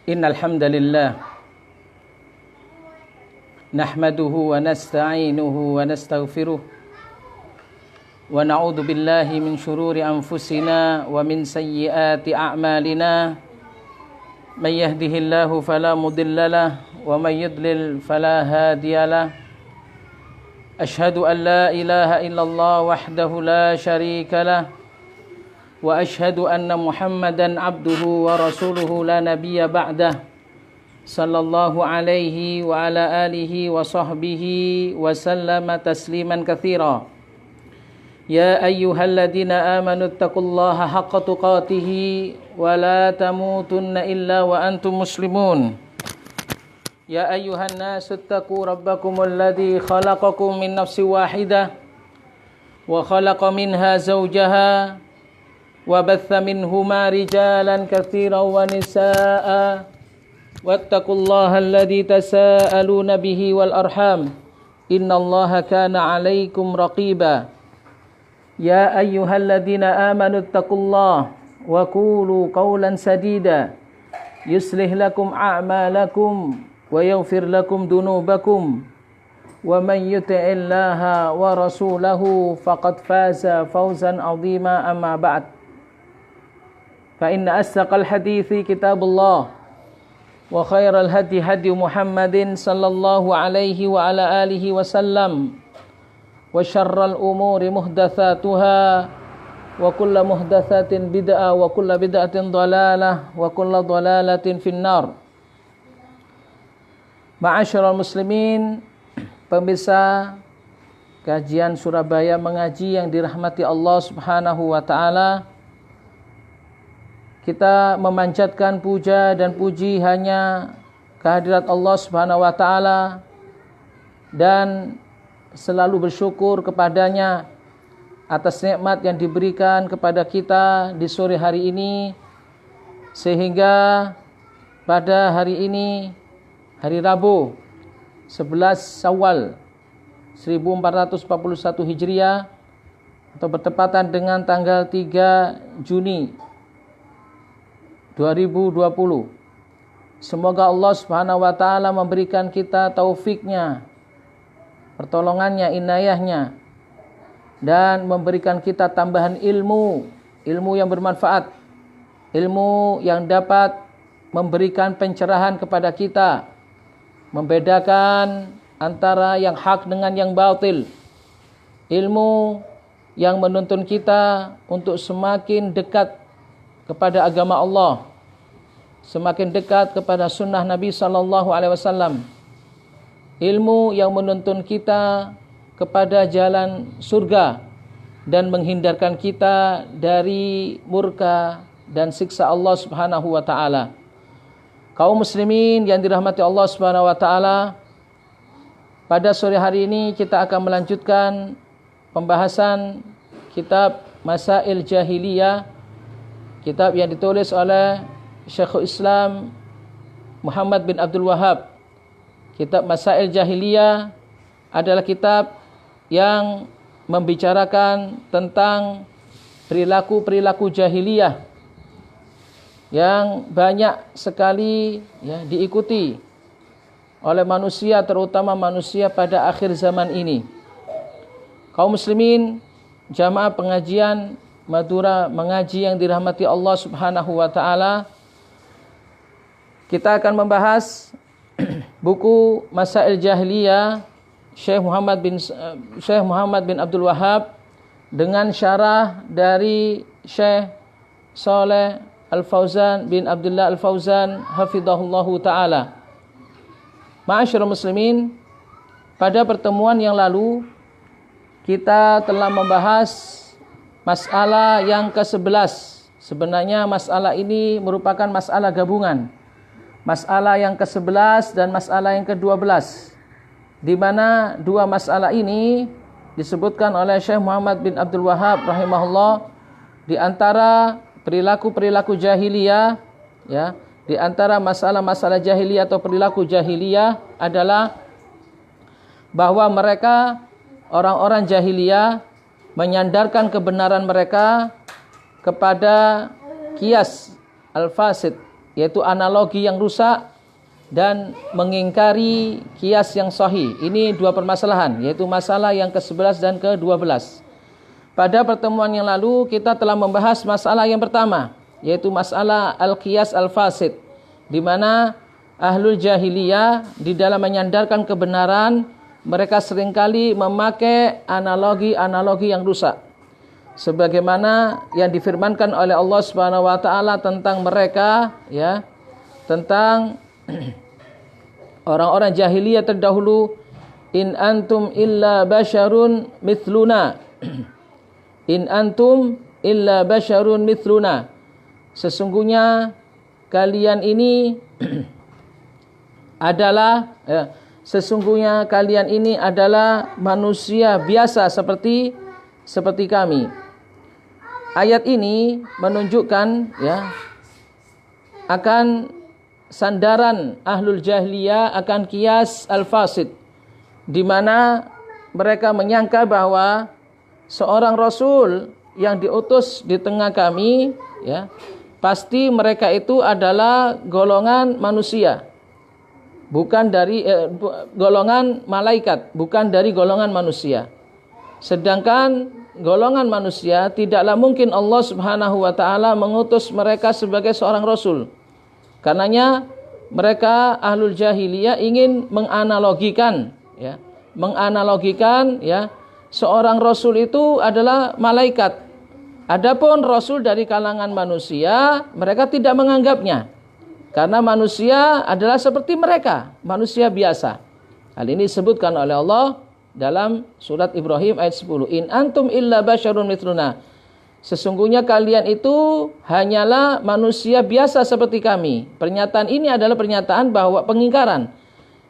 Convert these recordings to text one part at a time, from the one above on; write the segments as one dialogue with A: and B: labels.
A: Innal hamdalillah nahmaduhu wa nasta'inuhu wa nastaghfiruh wa na'udzu billahi min shururi anfusina wa min sayyiati a'malina may yahdihillahu fala mudilla lahu wa may yudlil fala hadiya lahu ashhadu an la ilaha illallah wahdahu la syarika lahu wa ashhadu anna Muhammadan abduhu wa rasuluhu la nabiyya ba'dah sallallahu alaihi wa ala alihi wa sahbihi wa sallama tasliman katsira. Ya ayyuhalladzina amanu taqullaha haqqa tuqatih wa la tamutunna illa wa antum muslimun. Ya ayyuhan nasu taqu rabbakumul ladzi khalaqakum min nafsin wahidah wa khalaqa minha zawjaha وَبَثَّ مِنْهُمَا رِجَالًا كَثِيرًا وَنِسَاءً وَاتَّقُوا اللَّهَ الَّذِي تَسَاءَلُونَ بِهِ وَالْأَرْحَامَ إِنَّ اللَّهَ كَانَ عَلَيْكُمْ رَقِيبًا يَا أَيُّهَا الَّذِينَ آمَنُوا اتَّقُوا اللَّهَ وَقُولُوا قَوْلًا سَدِيدًا يُصْلِحْ لَكُمْ أَعْمَالَكُمْ وَيَغْفِرْ لَكُمْ ذُنُوبَكُمْ وَمَنْ يُطِعِ اللَّهَ وَرَسُولَهُ فَقَدْ فَازَ فَوْزًا عَظِيمًا أَمَّا بَعْدُ فإن أصدق الحديث كتاب الله وخير الهدي هدي محمد صلى الله عليه وعلى آله وسلم وشر الأمور محدثاتها وكل محدثة بدعة وكل بدعة ضلالة وكل ضلالة في النار. Ma'asyiral muslimin, pemirsa kajian Surabaya Mengaji yang dirahmati Allah Subhanahu wa taala, kita memanjatkan puja dan puji hanya kehadirat Allah Subhanahu wa taala dan selalu bersyukur kepadanya atas nikmat yang diberikan kepada kita di sore hari ini, sehingga pada hari ini, hari Rabu 11 Syawal 1441 Hijriah atau bertepatan dengan tanggal 3 Juni 2020. Semoga Allah Subhanahu wa taala memberikan kita taufiknya, pertolongannya, inayahnya, dan memberikan kita tambahan ilmu yang bermanfaat, ilmu yang dapat memberikan pencerahan kepada kita, membedakan antara yang hak dengan yang batil, ilmu yang menuntun kita untuk semakin dekat kepada agama Allah, semakin dekat kepada sunnah Nabi sallallahu alaihi wasallam, ilmu yang menuntun kita kepada jalan surga dan menghindarkan kita dari murka dan siksa Allah Subhanahu wa taala. Kaum muslimin yang dirahmati Allah Subhanahu wa taala, pada sore hari ini kita akan melanjutkan pembahasan kitab Masail Jahiliyah, kitab yang ditulis oleh Syekhul Islam Muhammad bin Abdul Wahhab. Kitab Masail Jahiliyah adalah kitab yang membicarakan tentang perilaku-perilaku jahiliyah yang banyak sekali diikuti oleh manusia, terutama manusia pada akhir zaman ini. Kaum muslimin, jamaah pengajian Madura Mengaji yang dirahmati Allah Subhanahu wa taala, kita akan membahas buku Masail Jahiliyah Syekh Muhammad bin Abdul Wahhab dengan syarah dari Syekh Saleh Al-Fauzan bin Abdullah Al-Fauzan hafizahullahu taala. Ma'asyiral muslimin, pada pertemuan yang lalu kita telah membahas masalah yang ke-11. Sebenarnya masalah ini merupakan masalah gabungan. Masalah yang ke-11 dan masalah yang ke-12. Di mana dua masalah ini disebutkan oleh Syekh Muhammad bin Abdul Wahhab rahimahullah di antara perilaku-perilaku jahiliyah, di antara masalah-masalah jahiliyah atau perilaku jahiliyah adalah bahwa mereka, orang-orang jahiliyah, menyandarkan kebenaran mereka kepada kias al-fasid, yaitu analogi yang rusak, dan mengingkari kias yang sahih. Ini dua permasalahan, yaitu masalah yang ke-11 dan ke-12. Pada pertemuan yang lalu kita telah membahas masalah yang pertama, yaitu masalah al-qiyas al-fasid, di mana ahlul jahiliyah di dalam menyandarkan kebenaran, mereka seringkali memakai analogi-analogi yang rusak. Sebagaimana yang difirmankan oleh Allah Subhanahu wa taala tentang mereka, ya, tentang orang-orang jahiliyah terdahulu, in antum illa basyarun mithluna. In antum illa basyarun mithluna. Sesungguhnya kalian ini adalah sesungguhnya kalian ini adalah manusia biasa seperti kami. Ayat ini menunjukkan, ya, akan sandaran ahlul jahiliyah akan qiyas al-fasid, di mana mereka menyangka bahwa seorang rasul yang diutus di tengah kami, ya, pasti mereka itu adalah golongan manusia, bukan dari golongan malaikat, bukan dari golongan manusia. Sedangkan golongan manusia tidaklah mungkin Allah Subhanahu wa taala mengutus mereka sebagai seorang rasul. Karenanya mereka ahlul jahiliyah ingin menganalogikan, ya, seorang rasul itu adalah malaikat. Adapun rasul dari kalangan manusia, mereka tidak menganggapnya, karena manusia adalah seperti mereka, manusia biasa. Hal ini disebutkan oleh Allah dalam surat Ibrahim ayat 10. In antum illa basyarun mithluna. Sesungguhnya kalian itu hanyalah manusia biasa seperti kami. Pernyataan ini adalah pernyataan bahwa pengingkaran.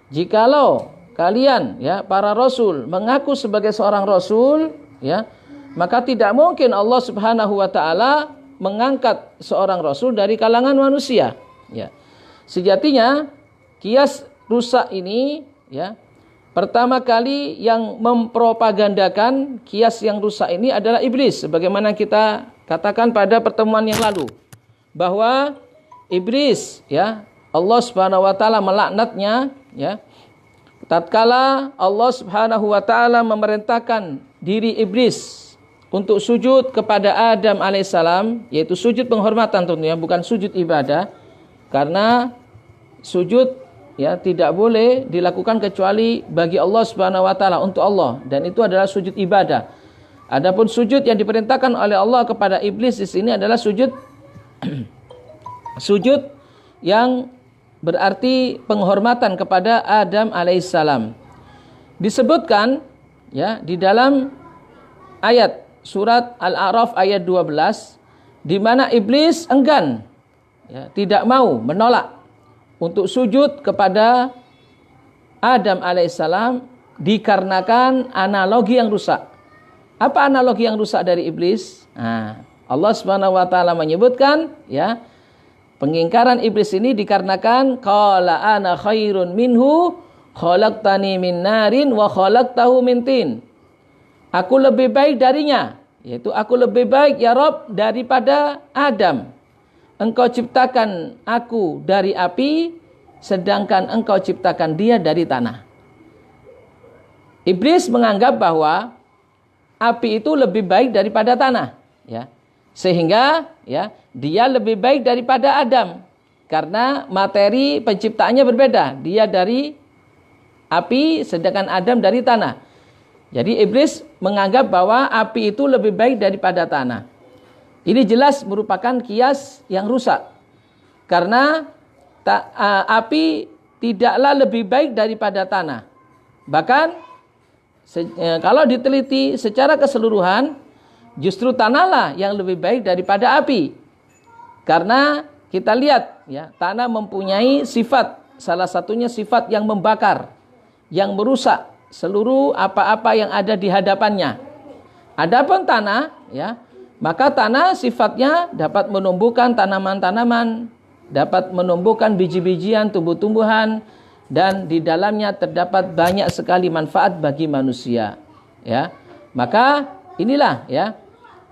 A: Jikalau kalian, ya, para rasul mengaku sebagai seorang rasul, ya, maka tidak mungkin Allah Subhanahu wa taala mengangkat seorang rasul dari kalangan manusia, ya. Sejatinya qiyas rusak ini, ya, pertama kali yang mempropagandakan qiyas yang rusak ini adalah iblis, sebagaimana kita katakan pada pertemuan yang lalu, bahwa iblis, ya, Allah Subhanahu wa taala melaknatnya, ya. Tatkala Allah Subhanahu wa taala memerintahkan diri iblis untuk sujud kepada Adam alaihissalam, yaitu sujud penghormatan tentunya, bukan sujud ibadah, karena sujud, ya, tidak boleh dilakukan kecuali bagi Allah Subhanahu wa taala, untuk Allah, dan itu adalah sujud ibadah. Adapun sujud yang diperintahkan oleh Allah kepada iblis di sini adalah sujud sujud yang berarti penghormatan kepada Adam alaihissalam. Disebutkan, ya, di dalam ayat surat Al-A'raf ayat 12, di mana iblis enggan, ya, tidak mau, menolak untuk sujud kepada Adam alaihissalam dikarenakan analogi yang rusak. Apa analogi yang rusak dari iblis? Nah, Allah Subhanahu wa taala menyebutkan, ya, pengingkaran iblis ini dikarenakan qala ana khairun minhu khalaqtani min narin wa khalaqtahu min tin. Aku lebih baik darinya, yaitu aku lebih baik, ya Rabb, daripada Adam. Engkau ciptakan aku dari api, sedangkan engkau ciptakan dia dari tanah. Iblis menganggap bahwa api itu lebih baik daripada tanah, ya. Sehingga, ya, dia lebih baik daripada Adam, karena materi penciptaannya berbeda. Dia dari api, sedangkan Adam dari tanah. Jadi iblis menganggap bahwa api itu lebih baik daripada tanah. Ini jelas merupakan qiyas yang rusak, karena api tidaklah lebih baik daripada tanah. Bahkan kalau diteliti secara keseluruhan, justru tanahlah yang lebih baik daripada api. Karena kita lihat, ya, tanah mempunyai sifat, salah satunya sifat yang membakar, yang merusak seluruh apa-apa yang ada di hadapannya. Adapun tanah, ya, maka tanah sifatnya dapat menumbuhkan tanaman-tanaman, dapat menumbuhkan biji-bijian, tumbuh-tumbuhan, dan di dalamnya terdapat banyak sekali manfaat bagi manusia, ya. Maka inilah, ya,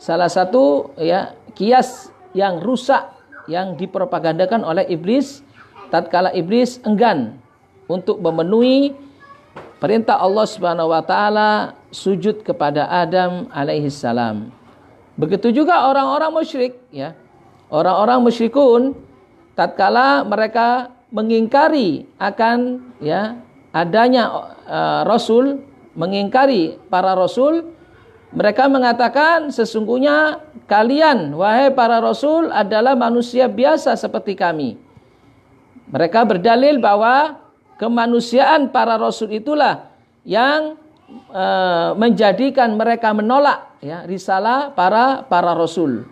A: salah satu, ya, qiyas yang rusak yang dipropagandakan oleh iblis tatkala iblis enggan untuk memenuhi perintah Allah Subhanahu wa taala sujud kepada Adam alaihi salam. Begitu juga orang-orang musyrik, ya. Orang-orang musyrikun tatkala mereka mengingkari akan, ya, adanya rasul, mengingkari para rasul, mereka mengatakan sesungguhnya kalian wahai para rasul adalah manusia biasa seperti kami. Mereka berdalil bahwa kemanusiaan para rasul itulah yang menjadikan mereka menolak, ya, risalah para rasul.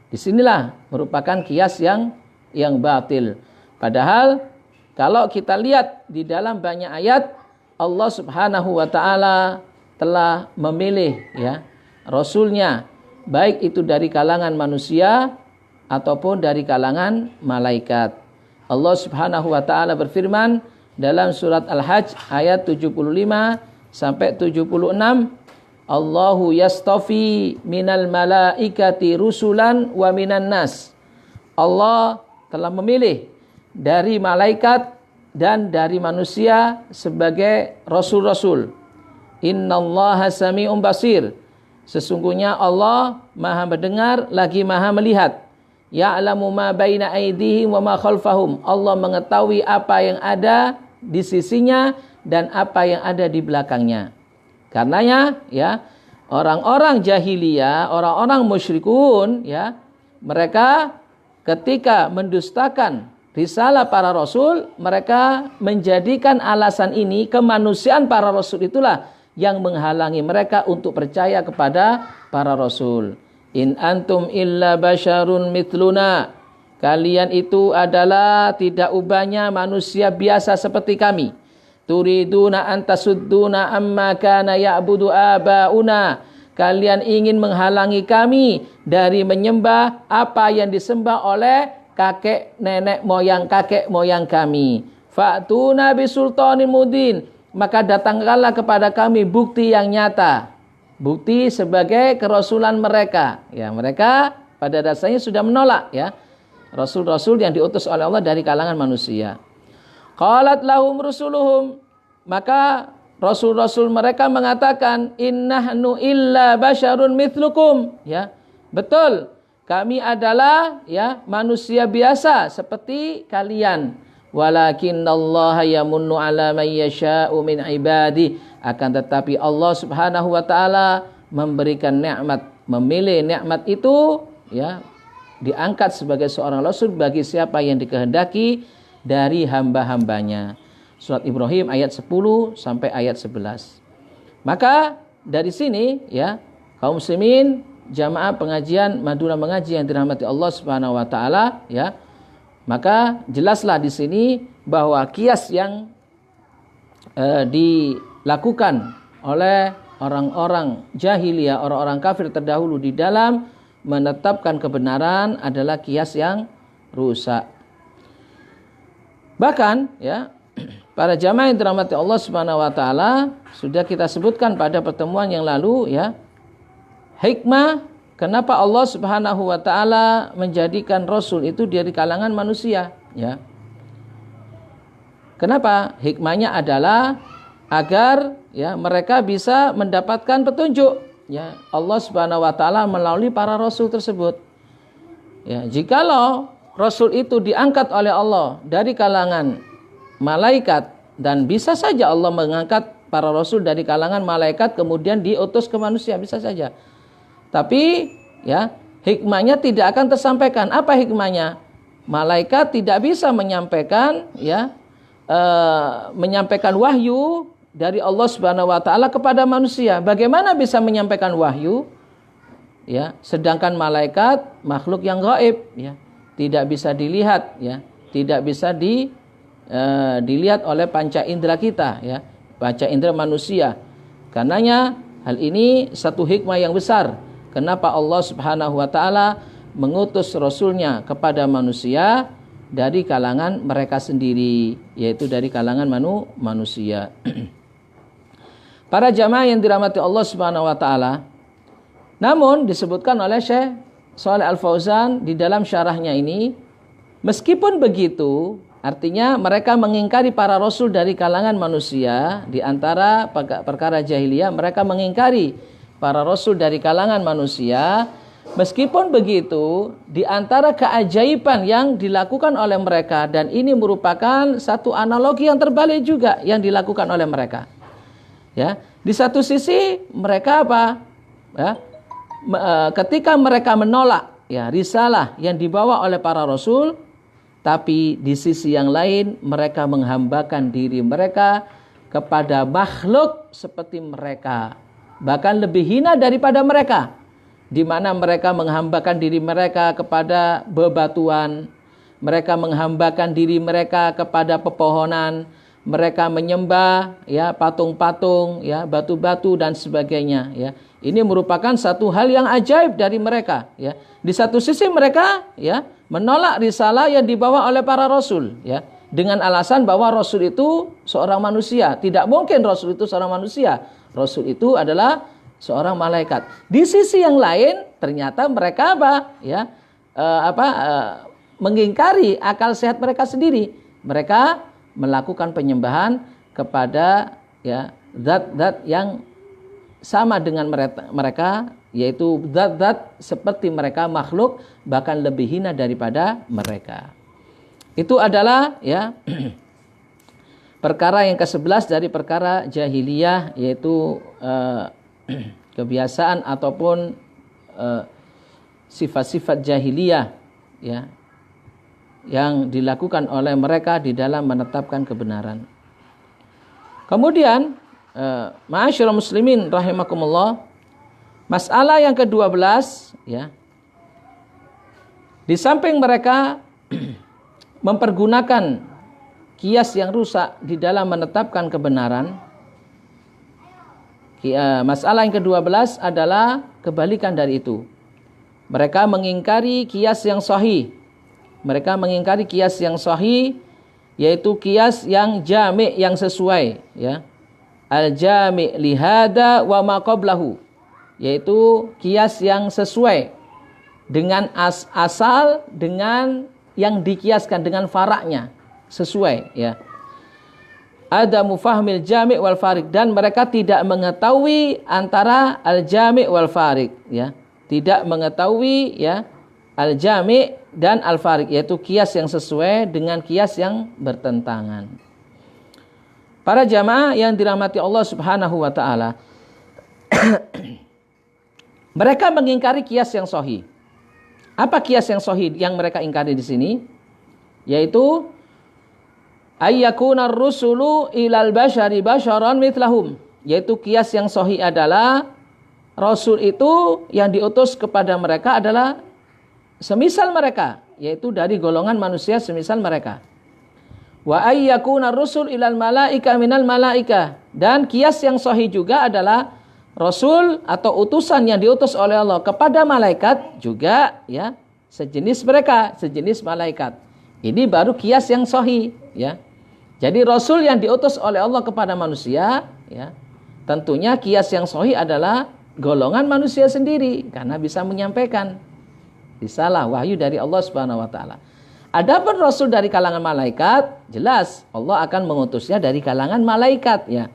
A: Disinilah merupakan kias yang batil. Padahal kalau kita lihat di dalam banyak ayat, Allah Subhanahu wa taala telah memilih, ya, rasulnya, baik itu dari kalangan manusia ataupun dari kalangan malaikat. Allah Subhanahu wa taala berfirman dalam surat Al-Hajj ayat 75 sampai 76, Allahu yastafi minal malaikati rusulan wa minan nas. Allah telah memilih dari malaikat dan dari manusia sebagai rasul-rasul. Innallaha sami'un basir. Sesungguhnya Allah Maha mendengar lagi Maha melihat. Ya'lamu ma baina aydihim wa ma khalfahum. Allah mengetahui apa yang ada di sisinya dan apa yang ada di belakangnya. Karenanya, ya, orang-orang jahiliyah, orang-orang musyrikun, ya, mereka ketika mendustakan risalah para rasul, mereka menjadikan alasan ini, kemanusiaan para rasul itulah yang menghalangi mereka untuk percaya kepada para rasul. In antum illa basyarun mithluna. Kalian itu adalah tidak ubahnya manusia biasa seperti kami. Turiduna antasudduna amma kana ya'budu abauna. Kalian ingin menghalangi kami dari menyembah apa yang disembah oleh kakek moyang kami. Fa'tuna bisultanin mudin. Maka datangkanlah kepada kami bukti yang nyata. Bukti sebagai kerasulan mereka. Ya, mereka pada dasarnya sudah menolak, ya, rasul-rasul yang diutus oleh Allah dari kalangan manusia. Qalat lahum rusuluhum. Maka rasul-rasul mereka mengatakan, innahnu illa basyarun mithlukum. Ya, betul. Kami adalah, ya, manusia biasa seperti kalian. Walakinnallaha yamunnu ala man yasha'u min ibadi. Akan tetapi Allah Subhanahu wa taala memberikan nikmat, memilih nikmat itu, ya, diangkat sebagai seorang rasul bagi siapa yang dikehendaki dari hamba-hambanya. Surat Ibrahim ayat 10 sampai ayat 11. Maka dari sini, ya, kaum muslimin jamaah pengajian Madura Mengaji yang dirahmati Allah Subhanahu wa taala, ya, maka jelaslah di sini bahwa kias yang dilakukan oleh orang-orang jahiliyah, orang-orang kafir terdahulu di dalam menetapkan kebenaran adalah kias yang rusak. Bahkan, ya, para jamaah yang dirahmati Allah Subhanahu wa taala, sudah kita sebutkan pada pertemuan yang lalu, ya, hikmah kenapa Allah Subhanahu wa taala menjadikan rasul itu dari kalangan manusia, ya. Kenapa? Hikmahnya adalah agar, ya, mereka bisa mendapatkan petunjuk, ya, Allah Subhanahu wa taala melalui para rasul tersebut. Ya, jikalau rasul itu diangkat oleh Allah dari kalangan malaikat, dan bisa saja Allah mengangkat para rasul dari kalangan malaikat kemudian diutus ke manusia, bisa saja. Tapi, ya, hikmahnya tidak akan tersampaikan. Apa hikmahnya? Malaikat tidak bisa menyampaikan, ya, menyampaikan wahyu dari Allah Subhanahu wa taala kepada manusia. Bagaimana bisa menyampaikan wahyu? Ya, sedangkan malaikat makhluk yang gaib, ya, tidak bisa dilihat, ya, tidak bisa dilihat oleh panca indera kita, ya, panca indera manusia. Karenanya hal ini satu hikmah yang besar. Kenapa Allah Subhanahu wa taala mengutus rasulnya kepada manusia dari kalangan mereka sendiri, yaitu dari kalangan manusia. Para jamaah yang dirahmati Allah Subhanahu wa taala, namun disebutkan oleh Syekh Shalih Al Fauzan di dalam syarahnya ini, Meskipun begitu, artinya mereka mengingkari para rasul dari kalangan manusia. Di antara perkara jahiliyah, mereka mengingkari para rasul dari kalangan manusia. Meskipun begitu, di antara keajaiban yang dilakukan oleh mereka, dan ini merupakan satu analogi yang terbalik juga yang dilakukan oleh mereka. Ya, di satu sisi mereka apa? Ya, ketika mereka menolak ya risalah yang dibawa oleh para rasul, tapi di sisi yang lain mereka menghambakan diri mereka kepada makhluk seperti mereka, bahkan lebih hina daripada mereka, di mana mereka menghambakan diri mereka kepada bebatuan, mereka menghambakan diri mereka kepada pepohonan, mereka menyembah ya patung-patung, ya batu-batu dan sebagainya. Ya, ini merupakan satu hal yang ajaib dari mereka. Ya, di satu sisi mereka ya menolak risalah yang dibawa oleh para rasul, ya, dengan alasan bahwa rasul itu seorang manusia. Tidak mungkin rasul itu seorang manusia. Rasul itu adalah seorang malaikat. Di sisi yang lain ternyata mereka apa? Ya, mengingkari akal sehat mereka sendiri. Mereka melakukan penyembahan kepada ya zat-zat yang sama dengan mereka, yaitu zat-zat seperti mereka, makhluk bahkan lebih hina daripada mereka. Itu adalah ya perkara yang ke-11 dari perkara jahiliyah, yaitu kebiasaan ataupun sifat-sifat jahiliyah ya yang dilakukan oleh mereka di dalam menetapkan kebenaran. Kemudian ma'asyiral muslimin rahimakumullah, masalah yang ke-12 ya. Di samping mereka mempergunakan kias yang rusak di dalam menetapkan kebenaran, masalah yang ke-12 adalah kebalikan dari itu. Mereka mengingkari kias yang sahih. Mereka mengingkari kias yang sahih, yaitu kias yang jami', yang sesuai ya. Al-jami' lihada wa ma qablahu, yaitu kias yang sesuai dengan asal, dengan yang dikiaskan, dengan faraknya sesuai ya. Ada mufahmil jami' wal farik, dan mereka tidak mengetahui antara al-jami' wal farik ya. Tidak mengetahui ya al-jami' dan al-farik, yaitu kias yang sesuai dengan kias yang bertentangan. Para jamaah yang dirahmati Allah Subhanahu wa taala, mereka mengingkari kias yang sahih. Apa kias yang sahih yang mereka ingkari di sini? Yaitu ayyakuna ar-rusulu ilal bashari basharan mithlahum, yaitu kias yang sahih adalah rasul itu yang diutus kepada mereka adalah semisal mereka, yaitu dari golongan manusia semisal mereka. Wa ayyakuna ar-rusul ilal malaika minal malaika, dan kias yang sahih juga adalah rasul atau utusan yang diutus oleh Allah kepada malaikat juga ya sejenis mereka, sejenis malaikat. Ini baru kias yang sahih ya. Jadi rasul yang diutus oleh Allah kepada manusia ya, tentunya kias yang sahih adalah golongan manusia sendiri karena bisa menyampaikan risalah wahyu dari Allah Subhanahu wa taala. Adapun rasul dari kalangan malaikat, jelas Allah akan mengutusnya dari kalangan malaikat ya.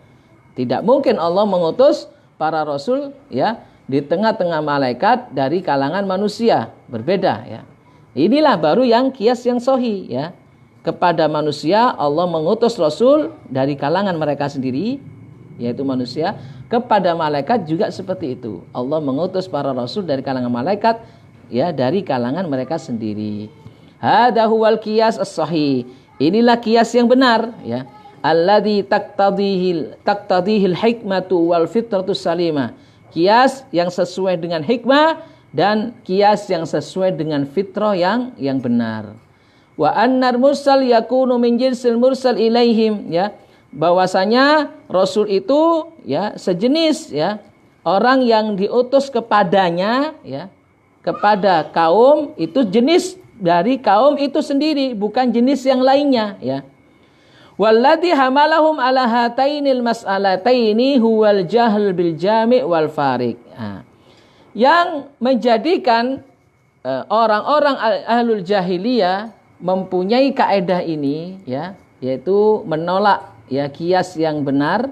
A: Tidak mungkin Allah mengutus para rasul ya di tengah-tengah malaikat dari kalangan manusia, berbeda ya. Inilah baru yang kias yang sahih ya. Kepada manusia Allah mengutus rasul dari kalangan mereka sendiri, yaitu manusia. Kepada malaikat juga seperti itu. Allah mengutus para rasul dari kalangan malaikat ya dari kalangan mereka sendiri. Hada huwal qiyas as-sahih. Inilah kias yang benar ya. Alladzi taqtadihil hikmatu wal fitratus salimah. Kias yang sesuai dengan hikmah dan kias yang sesuai dengan fitrah yang benar. Wa annar mursal yakunu min jinsil mursal ilaihim ya. Bahwasanya rasul itu ya sejenis ya orang yang diutus kepadanya ya, kepada kaum itu jenis dari kaum itu sendiri, bukan jenis yang lainnya ya. Walladzi hamalahum ala hatainil mas'alataini huwal jahl bil jami' wal farik. Nah, yang menjadikan orang-orang ahlul jahiliyah mempunyai kaedah ini ya, yaitu menolak ya kias yang benar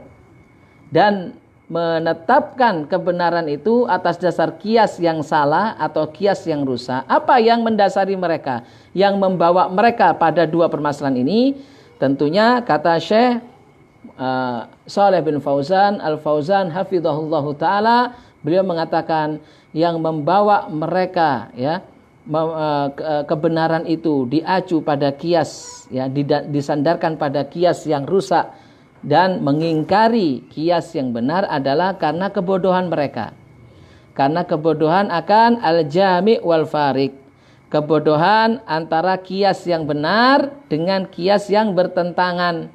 A: dan menetapkan kebenaran itu atas dasar kias yang salah atau kias yang rusak. Apa yang mendasari mereka, yang membawa mereka pada dua permasalahan ini? Tentunya kata Syekh Shalih bin Fauzan Al-Fauzan hafizahullahu taala, beliau mengatakan yang membawa mereka ya kebenaran itu diacu pada kias ya, disandarkan pada kias yang rusak dan mengingkari kias yang benar adalah karena kebodohan mereka. Karena kebodohan akan al-jami' wal farik. Kebodohan antara kias yang benar dengan kias yang bertentangan.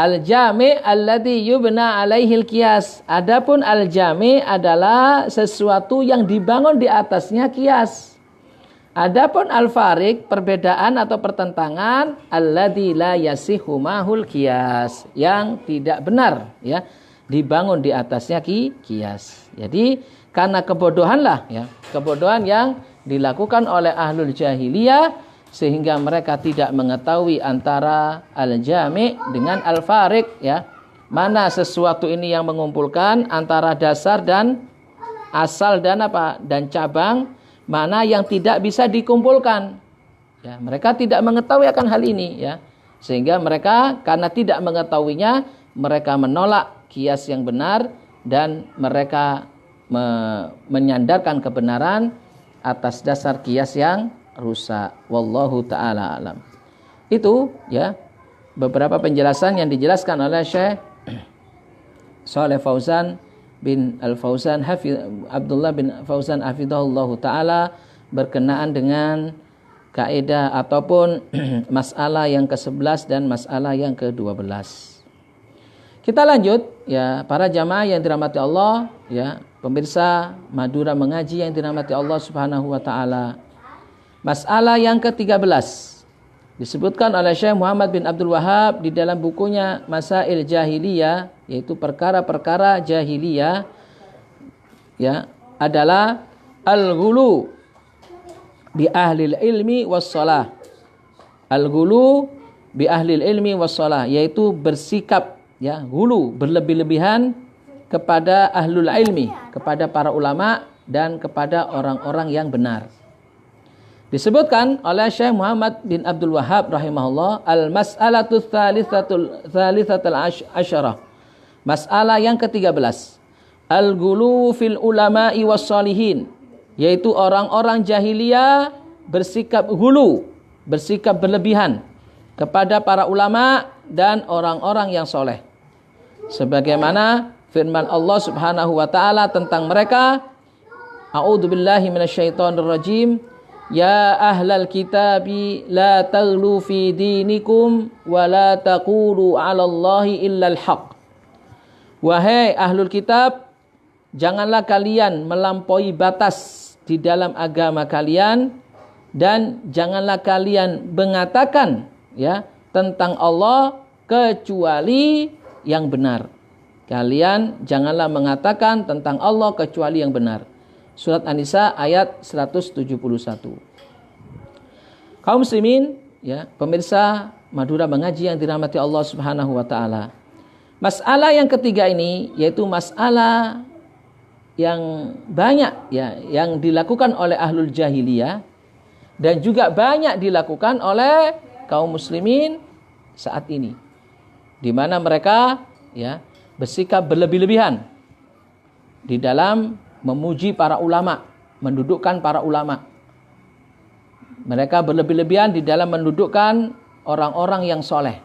A: Al-jami' alladhi yubna alaihil kias. Adapun al-jami' adalah sesuatu yang dibangun di atasnya kias. Adapun al-farik, perbedaan atau pertentangan, alladzi la yasihu mahul qiyas, yang tidak benar ya, dibangun di atasnya kias. Jadi karena kebodohanlah ya, kebodohan yang dilakukan oleh ahlul jahiliyah sehingga mereka tidak mengetahui antara al-jami' dengan al-farik ya. Mana sesuatu ini yang mengumpulkan antara dasar dan asal dan apa? Dan cabang. Mana yang tidak bisa dikumpulkan ya, mereka tidak mengetahui akan hal ini ya, sehingga mereka karena tidak mengetahuinya mereka menolak kias yang benar dan mereka menyandarkan kebenaran atas dasar kias yang rusak. Wallahu taala alam. Itu ya beberapa penjelasan yang dijelaskan oleh Syekh Shalih Fauzan bin Al-Fauzan Abdullah bin Fauzan hafizahullahu taala berkenaan dengan kaidah ataupun masalah yang ke-11 dan masalah yang ke-12. Kita lanjut ya para jamaah yang dirahmati Allah ya, pemirsa Madura Mengaji yang dirahmati Allah Subhanahu wa taala. Masalah yang ke-13 disebutkan oleh Syekh Muhammad bin Abdul Wahhab di dalam bukunya Masail Jahiliyah, yaitu perkara-perkara jahiliyah ya, adalah al-ghulu bi ahlil ilmi was-shalah. Al-ghulu bi ahlil ilmi was-shalah, yaitu bersikap ya, ghulu, berlebih-lebihan kepada ahlul ilmi, kepada para ulama dan kepada orang-orang yang benar. Disebutkan oleh Syekh Muhammad bin Abdul Wahhab rahimahullah, al-mas'alatu tsalitsatul asyarah. Masalah yang ke-13. Al-ghulu fil ulama'i was-shalihin, yaitu orang-orang jahiliyah bersikap ghulu, bersikap berlebihan kepada para ulama dan orang-orang yang soleh. Sebagaimana firman Allah Subhanahu wa taala tentang mereka, a'udzubillahi minasyaitonirrajim. Ya ahlal kitabi la taghlu fi dinikum wa la taqulu 'alallahi illal haq. Wahai ahlul kitab, janganlah kalian melampaui batas di dalam agama kalian dan janganlah kalian mengatakan ya tentang Allah kecuali yang benar. Kalian janganlah mengatakan tentang Allah kecuali yang benar. Surat An-Nisa ayat 171. Kaum muslimin ya, pemirsa Madura Mengaji yang dirahmati Allah Subhanahu wa taala. Masalah yang ketiga ini yaitu masalah yang banyak ya yang dilakukan oleh ahlul jahiliyah dan juga banyak dilakukan oleh kaum muslimin saat ini, di mana mereka ya bersikap berlebih-lebihan di dalam memuji para ulama, mendudukkan para ulama. Mereka berlebih-lebihan di dalam mendudukkan orang-orang yang soleh.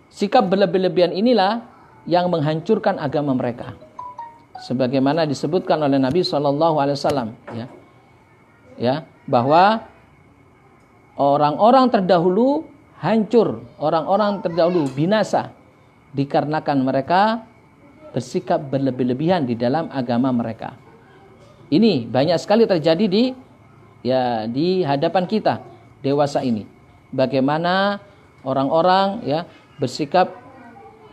A: Sikap berlebih-lebihan inilah yang menghancurkan agama mereka. Sebagaimana disebutkan oleh Nabi SAW, ya, bahwa orang-orang terdahulu hancur, orang-orang terdahulu binasa dikarenakan mereka bersikap berlebih-lebihan di dalam agama mereka. Ini banyak sekali terjadi di hadapan kita dewasa ini. Bagaimana orang-orang ya bersikap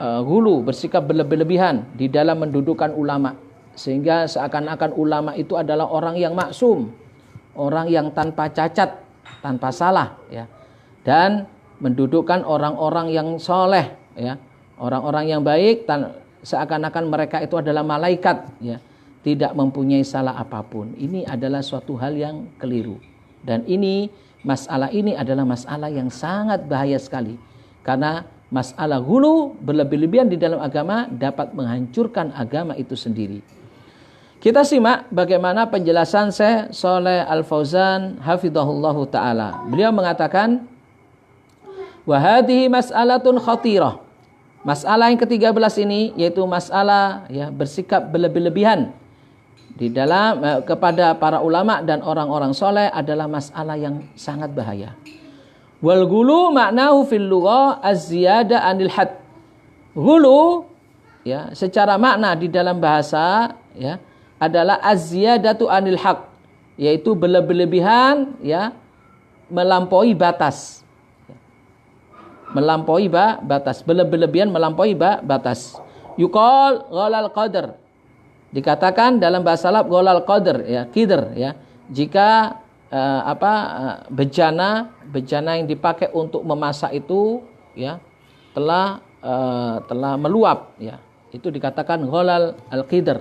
A: ghulu, bersikap berlebih-lebihan di dalam mendudukan ulama, sehingga seakan-akan ulama itu adalah orang yang maksum, orang yang tanpa cacat, tanpa salah, ya. Dan mendudukkan orang-orang yang soleh, ya, orang-orang yang baik, seakan-akan mereka itu adalah malaikat, ya, tidak mempunyai salah apapun. Ini adalah suatu hal yang keliru. Dan masalah ini adalah masalah yang sangat bahaya sekali. Karena masalah ghulu, berlebih-lebihan di dalam agama, dapat menghancurkan agama itu sendiri. Kita simak bagaimana penjelasan Syekh Shalih Al Fauzan hafizahullahu taala. Beliau mengatakan, wa hadhihi mas'alatun khatirah. Masalah yang ke-13 ini yaitu masalah, ya, bersikap berlebih-lebihan di dalam kepada para ulama dan orang-orang soleh adalah masalah yang sangat bahaya. Wal ghulu maknahu fil lughah az-ziyada 'anil had. Ghulu, ya, secara makna di dalam bahasa, ya, adalah az-ziyadatu 'anil haq, yaitu berlebih-lebihan, ya, melampaui batas. Melampaui batas, berlebih-lebihan melampaui batas. Yuqal ghalal qadar. Dikatakan dalam bahasa Arab ghalal qadar, ya, qidr, ya. Jika bejana yang dipakai untuk memasak itu, ya, telah meluap, ya. Itu dikatakan ghalal al-qidr.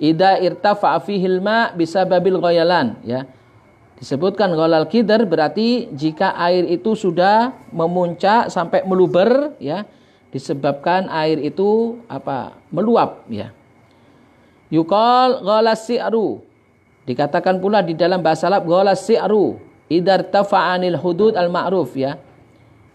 A: Idza irtafa'a fihi al-ma' bisababil ghayalan, ya. Disebutkan ghalal qidr berarti jika air itu sudah memuncak sampai meluber, ya, disebabkan air itu meluap, ya. Yuqal ghalas si'ru. Dikatakan pula di dalam bahasa Arab ghalas si'ru idza irtafa'anil hudud al-ma'ruf, ya.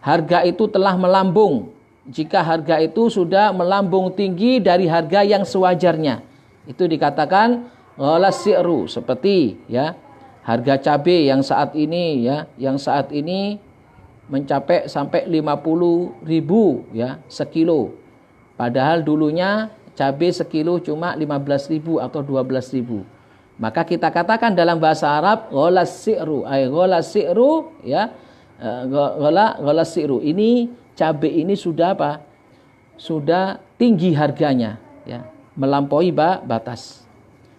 A: Harga itu telah melambung jika harga itu sudah melambung tinggi dari harga yang sewajarnya. Itu dikatakan ghalas si'ru, seperti, ya, harga cabai yang saat ini, ya, mencapai sampai 50.000, ya, sekilo. Padahal dulunya cabai sekilo cuma 15.000 atau 12.000. Maka kita katakan dalam bahasa Arab ghalas si'ru, ghalas si'ru, ya, ghalas si'ru. Ini cabai ini sudah Sudah tinggi harganya, ya, melampaui batas.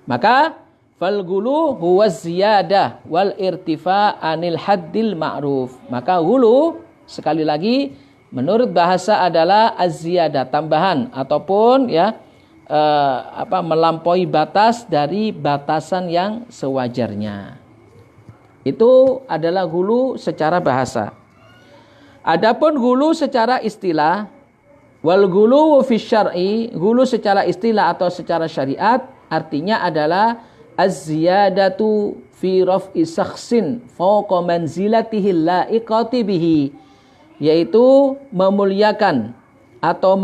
A: Maka fal ghulu huwa ziyadah wal irtifa' anil haddil ma'ruf. Maka ghulu, sekali lagi, menurut bahasa adalah az-ziyadah, tambahan ataupun, ya, melampaui batas dari batasan yang sewajarnya. Itu adalah ghulu secara bahasa. Adapun ghulu secara istilah, wal ghulu fi syar'i, ghulu secara istilah atau secara syariat artinya adalah az-ziyadatu fi raf'i shakhsin fawqa manzilatihi la'iqati bihi, yaitu memuliakan atau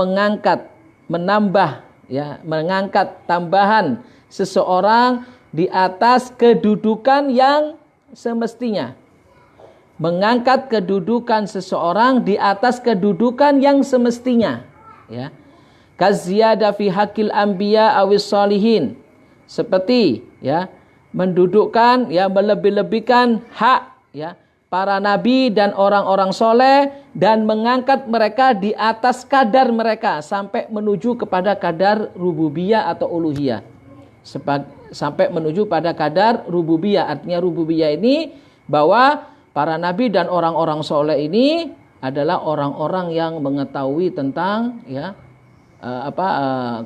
A: menambah, ya, mengangkat tambahan seseorang di atas kedudukan yang semestinya. Mengangkat kedudukan seseorang di atas kedudukan yang semestinya, ya. Kaziyada fi hakil anbiya awis salihin, seperti, ya, mendudukkan, ya, melebih-lebihkan hak, ya, para nabi dan orang-orang soleh dan mengangkat mereka di atas kadar mereka sampai menuju kepada kadar rububiyah atau uluhiyah, sampai menuju pada kadar rububiyah. Artinya rububiyah ini bahwa para nabi dan orang-orang soleh ini adalah orang-orang yang mengetahui tentang, ya,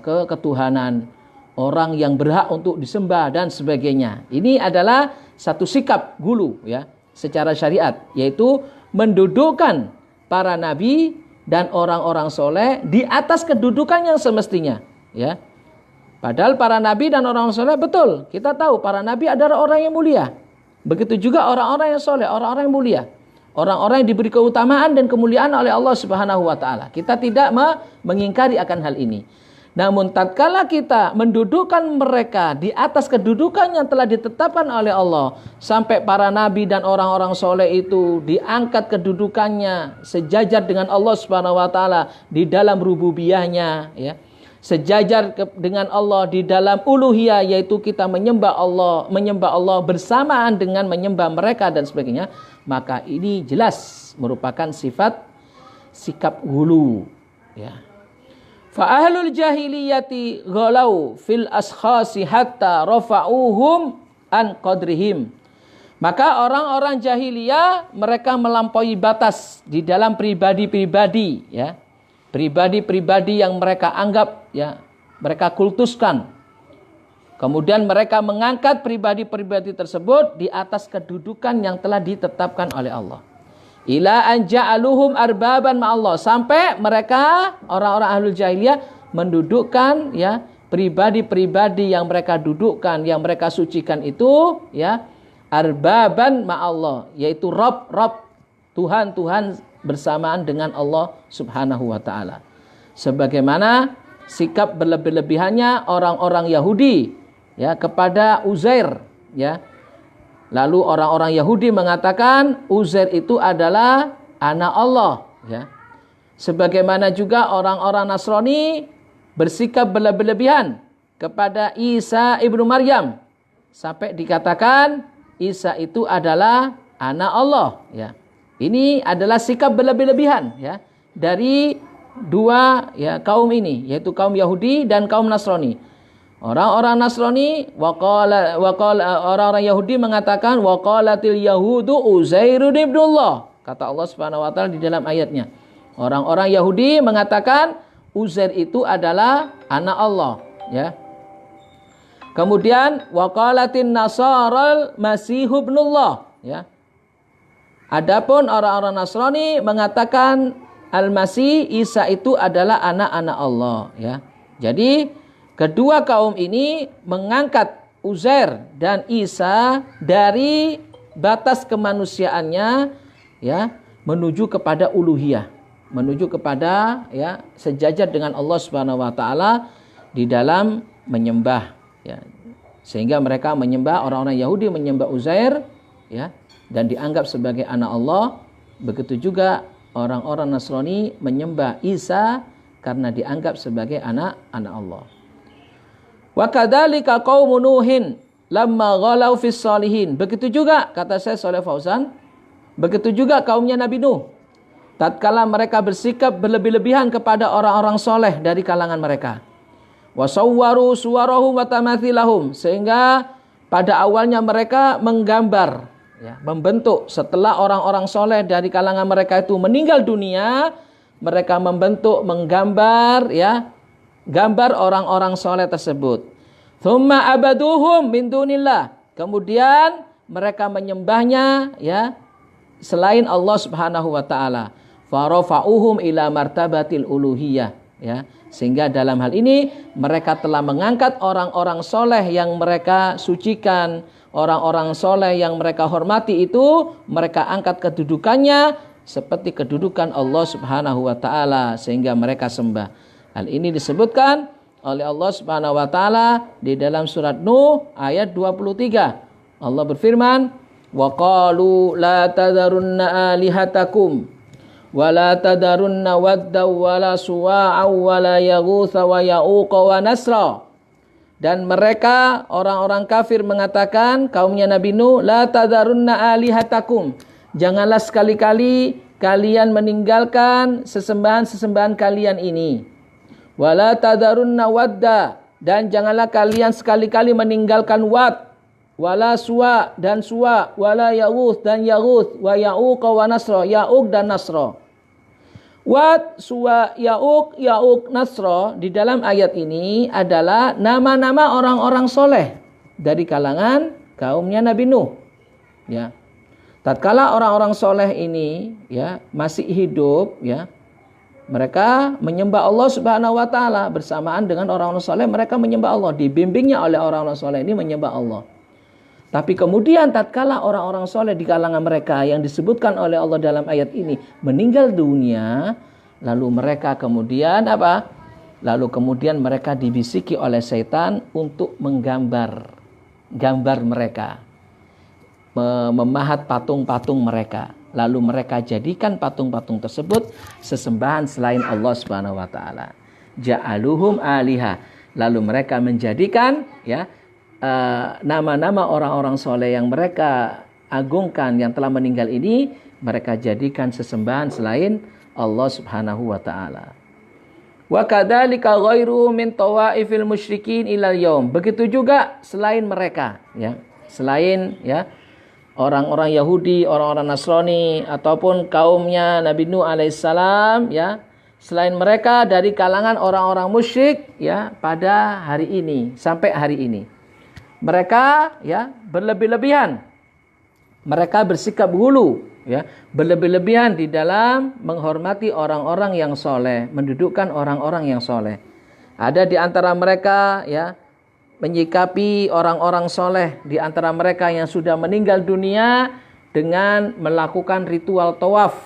A: ketuhanan, orang yang berhak untuk disembah dan sebagainya. Ini adalah satu sikap ghulu, ya, secara syariat, yaitu mendudukkan para nabi dan orang-orang soleh di atas kedudukan yang semestinya, ya. Padahal para nabi dan orang soleh, betul, kita tahu para nabi adalah orang yang mulia. Begitu juga orang-orang yang soleh, orang-orang yang mulia, orang-orang yang diberi keutamaan dan kemuliaan oleh Allah Subhanahu wa taala. Kita tidak mengingkari akan hal ini. Namun tatkala kita mendudukkan mereka di atas kedudukan yang telah ditetapkan oleh Allah, sampai para nabi dan orang-orang soleh itu diangkat kedudukannya sejajar dengan Allah Subhanahu wa taala di dalam rububiyahnya, ya, sejajar dengan Allah di dalam uluhiyah, yaitu kita menyembah Allah bersamaan dengan menyembah mereka dan sebagainya, maka ini jelas merupakan sikap ghulu, ya. Fa ahlul jahiliyati ghalau fil askhasi hatta rafa'uhum an qadrihim. Maka orang-orang jahiliyah mereka melampaui batas di dalam pribadi-pribadi, ya. Pribadi-pribadi yang mereka anggap, ya, mereka kultuskan. Kemudian mereka mengangkat pribadi-pribadi tersebut di atas kedudukan yang telah ditetapkan oleh Allah. Ila an ja'aluhum arbaban ma'allah, sampai mereka orang-orang ahlul jahiliyah mendudukkan, ya, pribadi-pribadi yang mereka dudukkan, yang mereka sucikan itu, ya, arbaban ma'allah, yaitu Rob, Tuhan bersamaan dengan Allah subhanahu wa ta'ala. Sebagaimana sikap berlebih-lebihannya orang-orang Yahudi, ya, kepada Uzair, ya. Lalu orang-orang Yahudi mengatakan Uzair itu adalah anak Allah, ya. Sebagaimana juga orang-orang Nasrani bersikap berlebih-lebihan kepada Isa ibnu Maryam, sampai dikatakan Isa itu adalah anak Allah, ya. Ini adalah sikap berlebih-lebihan, ya, dari dua, ya, kaum ini, yaitu kaum Yahudi dan kaum Nasrani. Orang-orang Nasrani orang-orang Yahudi mengatakan waqalatil yahudu Uzairun ibnullah. Kata Allah Subhanahu wa taala di dalam ayatnya. Orang-orang Yahudi mengatakan Uzair itu adalah anak Allah, ya. Kemudian waqalatin nasaral masihu ibnullah, ya. Adapun orang-orang Nasrani mengatakan Al-Masih Isa itu adalah anak-anak Allah, ya. Jadi kedua kaum ini mengangkat Uzair dan Isa dari batas kemanusiaannya, ya, menuju kepada uluhiyah, menuju kepada, ya, sejajar dengan Allah Subhanahu wa taala di dalam menyembah, ya. Sehingga mereka menyembah, orang-orang Yahudi menyembah Uzair, ya, dan dianggap sebagai anak Allah. Begitu juga orang-orang Nasrani menyembah Isa karena dianggap sebagai anak-anak Allah. Wa kadzalika qaumun Nuhin lamma ghalau fis salihin. Begitu juga kata Syekh Shalih Fauzan, begitu juga kaumnya Nabi Nuh. Tatkala mereka bersikap berlebih-lebihan kepada orang-orang soleh dari kalangan mereka. Wasawwaru suwarahum wa tamathilahum, sehingga pada awalnya mereka menggambar, ya, membentuk, setelah orang-orang soleh dari kalangan mereka itu meninggal dunia, mereka membentuk, menggambar, ya, gambar orang-orang soleh tersebut. Tsumma abaduhum min dunillah, kemudian mereka menyembahnya, ya, selain Allah Subhanahu wa taala. Farafa'uhum ila martabatil uluhiyah, ya. Sehingga dalam hal ini mereka telah mengangkat orang-orang soleh yang mereka sucikan, orang-orang soleh yang mereka hormati itu, mereka angkat kedudukannya seperti kedudukan Allah Subhanahu wa taala, sehingga mereka sembah. Hal ini disebutkan oleh Allah Subhanahu wa taala di dalam surat Nuh ayat 23. Allah berfirman, "Wa qalu la tadharunna alihatakum wa la tadarunna wadda wa la suwa'a wa la yaghutsa wa ya'uqa wa nasra." Dan mereka orang-orang kafir mengatakan, kaumnya Nabi Nuh, la tadarunna alihatakum, janganlah sekali-kali kalian meninggalkan sesembahan-sesembahan kalian ini. Wa la tadarunna wadda, dan janganlah kalian sekali-kali meninggalkan Wad, wala suwa dan suwa, wala yaghuth dan yaghuth, wa ya'uqa wa nasra, ya'uq dan nasra. Wad, suwa, ya'uq, nasra di dalam ayat ini adalah nama-nama orang-orang soleh dari kalangan kaumnya Nabi Nuh, ya. Tatkala orang-orang soleh ini, ya, masih hidup, ya, mereka menyembah Allah Subhanahu wa taala bersamaan dengan orang-orang soleh. Mereka menyembah Allah, dibimbingnya oleh orang-orang soleh ini menyembah Allah. Tapi kemudian tatkala orang-orang soleh di kalangan mereka yang disebutkan oleh Allah dalam ayat ini meninggal dunia, lalu mereka kemudian apa? Lalu kemudian mereka dibisiki oleh setan untuk menggambar mereka, memahat patung-patung mereka. Lalu mereka jadikan patung-patung tersebut sesembahan selain Allah Subhanahu wa taala. Ja'aluhum aliha. Lalu mereka menjadikan, ya, nama-nama orang-orang soleh yang mereka agungkan yang telah meninggal ini, mereka jadikan sesembahan selain Allah Subhanahu wa taala. Wa kadzalika ghairu min tawaifil musyrikin ilal yaum. Begitu juga selain mereka, ya. Selain, ya, orang-orang Yahudi, orang-orang Nasrani ataupun kaumnya Nabi Nuh alaihissalam ya, selain mereka dari kalangan orang-orang musyrik ya pada hari ini sampai hari ini. Mereka ya berlebih-lebihan. Mereka bersikap hulu ya, berlebih-lebihan di dalam menghormati orang-orang yang soleh, mendudukkan orang-orang yang soleh. Ada di antara mereka ya menyikapi orang-orang soleh di antara mereka yang sudah meninggal dunia dengan melakukan ritual tawaf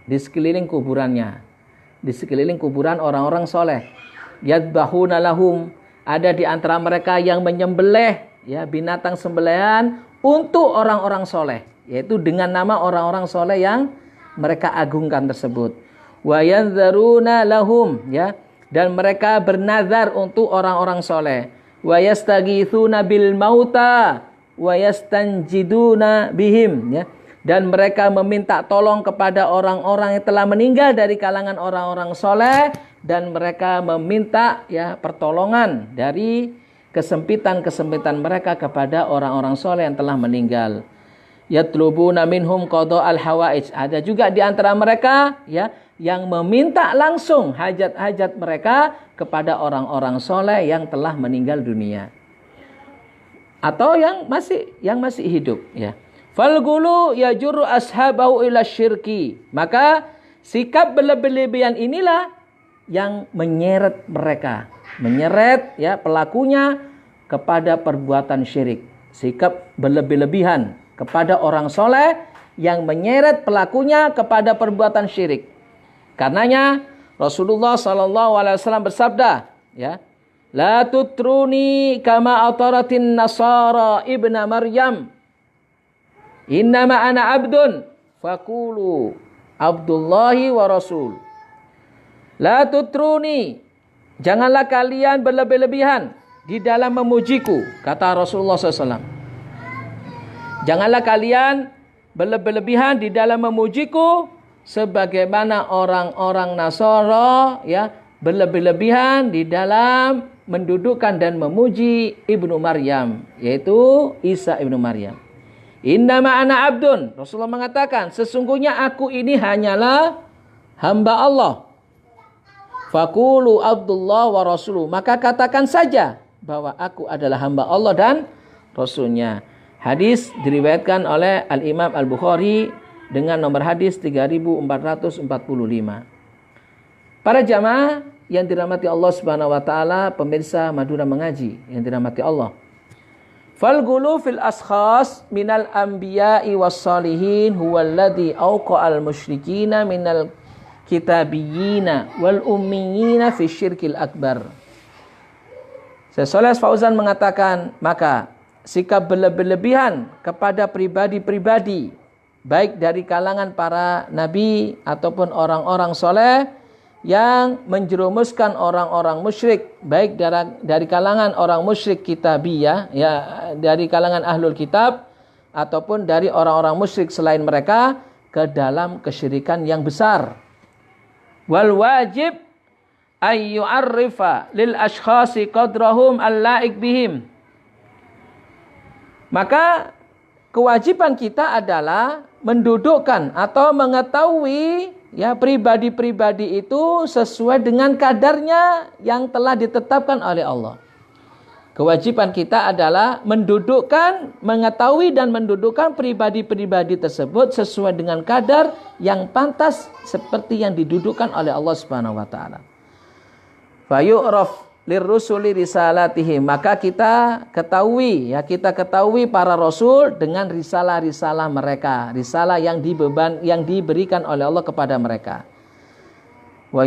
A: di sekeliling kuburannya, di sekeliling kuburan orang-orang soleh. Yadbahuna lahum, ada di antara mereka yang menyembelih ya binatang sembelihan untuk orang-orang soleh, yaitu dengan nama orang-orang soleh yang mereka agungkan tersebut. Wa yanzaruna lahum ya, dan mereka bernazar untuk orang-orang soleh. Wa yastaghitsuna bil mauta wa yastanjiduna bihim ya, dan mereka meminta tolong kepada orang-orang yang telah meninggal dari kalangan orang-orang soleh, dan mereka meminta ya pertolongan dari kesempitan-kesempitan mereka kepada orang-orang soleh yang telah meninggal. Yatlubuna minhum qada'al hawaij, ada juga di antara mereka ya yang meminta langsung hajat-hajat mereka kepada orang-orang soleh yang telah meninggal dunia atau yang masih hidup ya. Falgulu yajurru ashabahu ila syirki, maka sikap berlebih-lebihan inilah yang menyeret ya pelakunya kepada perbuatan syirik. Sikap berlebih-lebihan kepada orang soleh yang menyeret pelakunya kepada perbuatan syirik. Karenanya Rasulullah SAW bersabda, ya, la tutruni kama ataratin nasara ibna Maryam, innama ana abdun faqulu abdullahi wa rasul. La tutruni, janganlah kalian berlebih-lebihan di dalam memujiku, kata Rasulullah SAW. Janganlah kalian berlebih-lebihan di dalam memujiku sebagaimana orang-orang Nasara ya berlebih-lebihan di dalam mendudukkan dan memuji Ibnu Maryam, yaitu Isa Ibnu Maryam. Innama ana abdun, Rasulullah mengatakan sesungguhnya aku ini hanyalah hamba Allah. Faqulu Abdullah wa rasuluh, maka katakan saja bahwa aku adalah hamba Allah dan Rasulnya. Hadis diriwayatkan oleh Al-Imam Al-Bukhari dengan nomor hadis 3445. Para jamaah yang dirahmati Allah Subhanahu wa taala, pemirsa Madura Mengaji yang dirahmati Allah. Fal ghulu fil ashkhas minal anbiya'i was salihin huwa alladhi awqa'al musyrikina minal kitabiyina wal ummiyina fi syirkil akbar. Syekh Shalih Fauzan mengatakan, maka sikap berlebihan kepada pribadi-pribadi baik dari kalangan para nabi ataupun orang-orang soleh yang menjerumuskan orang-orang musyrik, baik dari kalangan orang musyrik kitabiyah ya, dari kalangan ahlul kitab ataupun dari orang-orang musyrik selain mereka ke dalam kesyirikan yang besar. Wal wajib ay yu'arrifa lil ashkhasi qadrahum al-la'iq bihim. Maka kewajiban kita adalah mendudukkan atau mengetahui ya pribadi-pribadi itu sesuai dengan kadarnya yang telah ditetapkan oleh Allah. Kewajiban kita adalah mendudukkan, mengetahui dan mendudukkan pribadi-pribadi tersebut sesuai dengan kadar yang pantas seperti yang didudukkan oleh Allah Subhanahu wa taala. Fa yu'raf lirrusuli risalatihim, maka kita ketahui para rasul dengan risalah-risalah mereka, risalah yang diberikan oleh Allah kepada mereka. Wa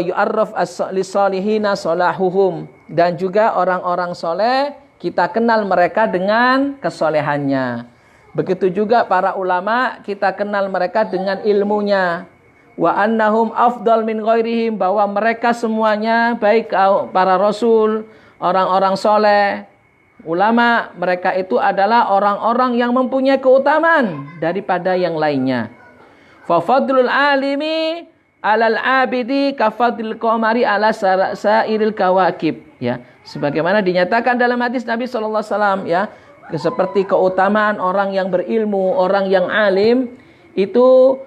A: yu'arraf as-salihina salahuhum, dan juga orang-orang soleh kita kenal mereka dengan kesolehannya. Begitu juga para ulama kita kenal mereka dengan ilmunya. Wa annahum afdal min ghairihim, bahwa mereka semuanya baik para rasul, orang-orang soleh, ulama, mereka itu adalah orang-orang yang mempunyai keutamaan daripada yang lainnya. Fa fadlul alimi alal abidi kafadlil qamari ala sairil kawakib, ya, sebagaimana dinyatakan dalam hadis Nabi sallallahu alaihi wasallam, ya, seperti keutamaan orang yang berilmu, orang yang alim itu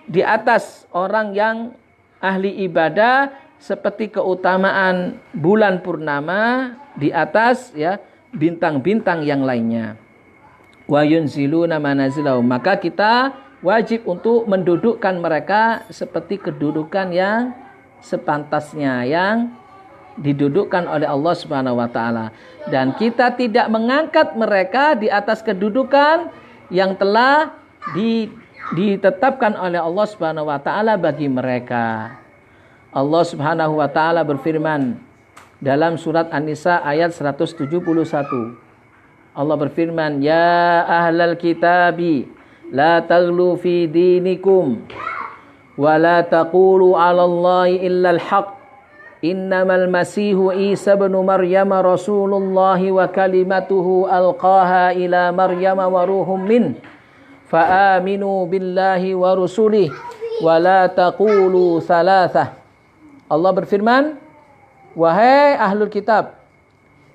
A: di atas orang yang ahli ibadah, seperti keutamaan bulan purnama di atas ya bintang-bintang yang lainnya. Wa yunziluna manazilahum, maka kita wajib untuk mendudukkan mereka seperti kedudukan yang sepantasnya, yang didudukkan oleh Allah Subhanahu wa taala, dan kita tidak mengangkat mereka di atas kedudukan yang telah ditetapkan oleh Allah Subhanahu wa taala bagi mereka. Allah Subhanahu wa taala berfirman dalam surat An-Nisa ayat 171. Allah berfirman, "Ya ahlal kitabi, la taghlu fi dinikum wa la taqulu 'ala Allahi illa al-haq. Innamal masihu Isa ibn Maryam Rasulullah wa kalimatuhu alqaha ila Maryam wa ruhum min. Fa aminu billahi wa rusulih wa la taqulu thalathah." Allah berfirman, "Wahai ahlul kitab,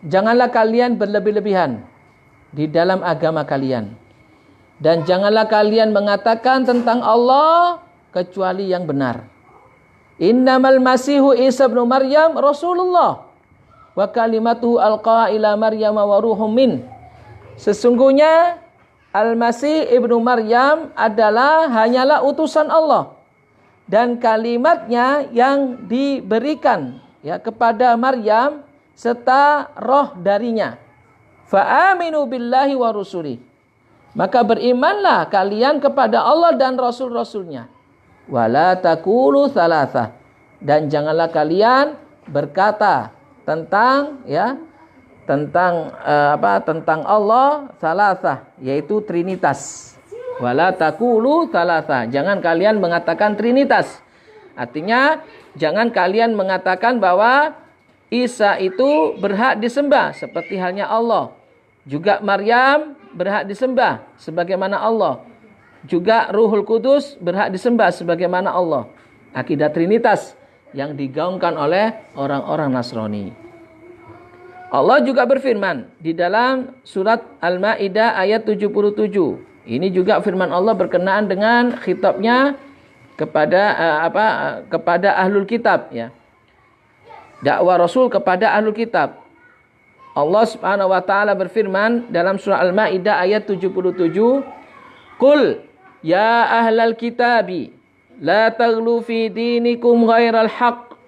A: janganlah kalian berlebih-lebihan di dalam agama kalian, dan janganlah kalian mengatakan tentang Allah kecuali yang benar. Innamal masihu Isa ibn Maryam Rasulullah wa kalimatuhu alqaha ila Maryam wa ruhum min." Sesungguhnya Al-Masih ibnu Maryam hanyalah utusan Allah dan kalimatnya yang diberikan ya kepada Maryam serta roh darinya. Fa aminu billahi wa rusuli, maka berimanlah kalian kepada Allah dan rasul-rasulnya. Wala taqulu tsalatsa, dan janganlah kalian berkata tentang Allah tsalatsa, yaitu trinitas. Wala taqulu tsalatsa, jangan kalian mengatakan trinitas. Artinya jangan kalian mengatakan bahwa Isa itu berhak disembah seperti halnya Allah. Juga Maryam berhak disembah sebagaimana Allah. Juga Ruhul Kudus berhak disembah sebagaimana Allah. Akidah Trinitas yang digaungkan oleh orang-orang Nasrani. Allah juga berfirman di dalam surat Al-Maidah ayat 77. Ini juga firman Allah berkenaan dengan khitabnya kepada ahlul kitab ya. Dakwah Rasul kepada ahlul kitab. Allah Subhanahu wa taala berfirman dalam surah Al-Maidah ayat 77, "Qul ya ahlal kitabi la taghlu fi dinikum ghairal haqq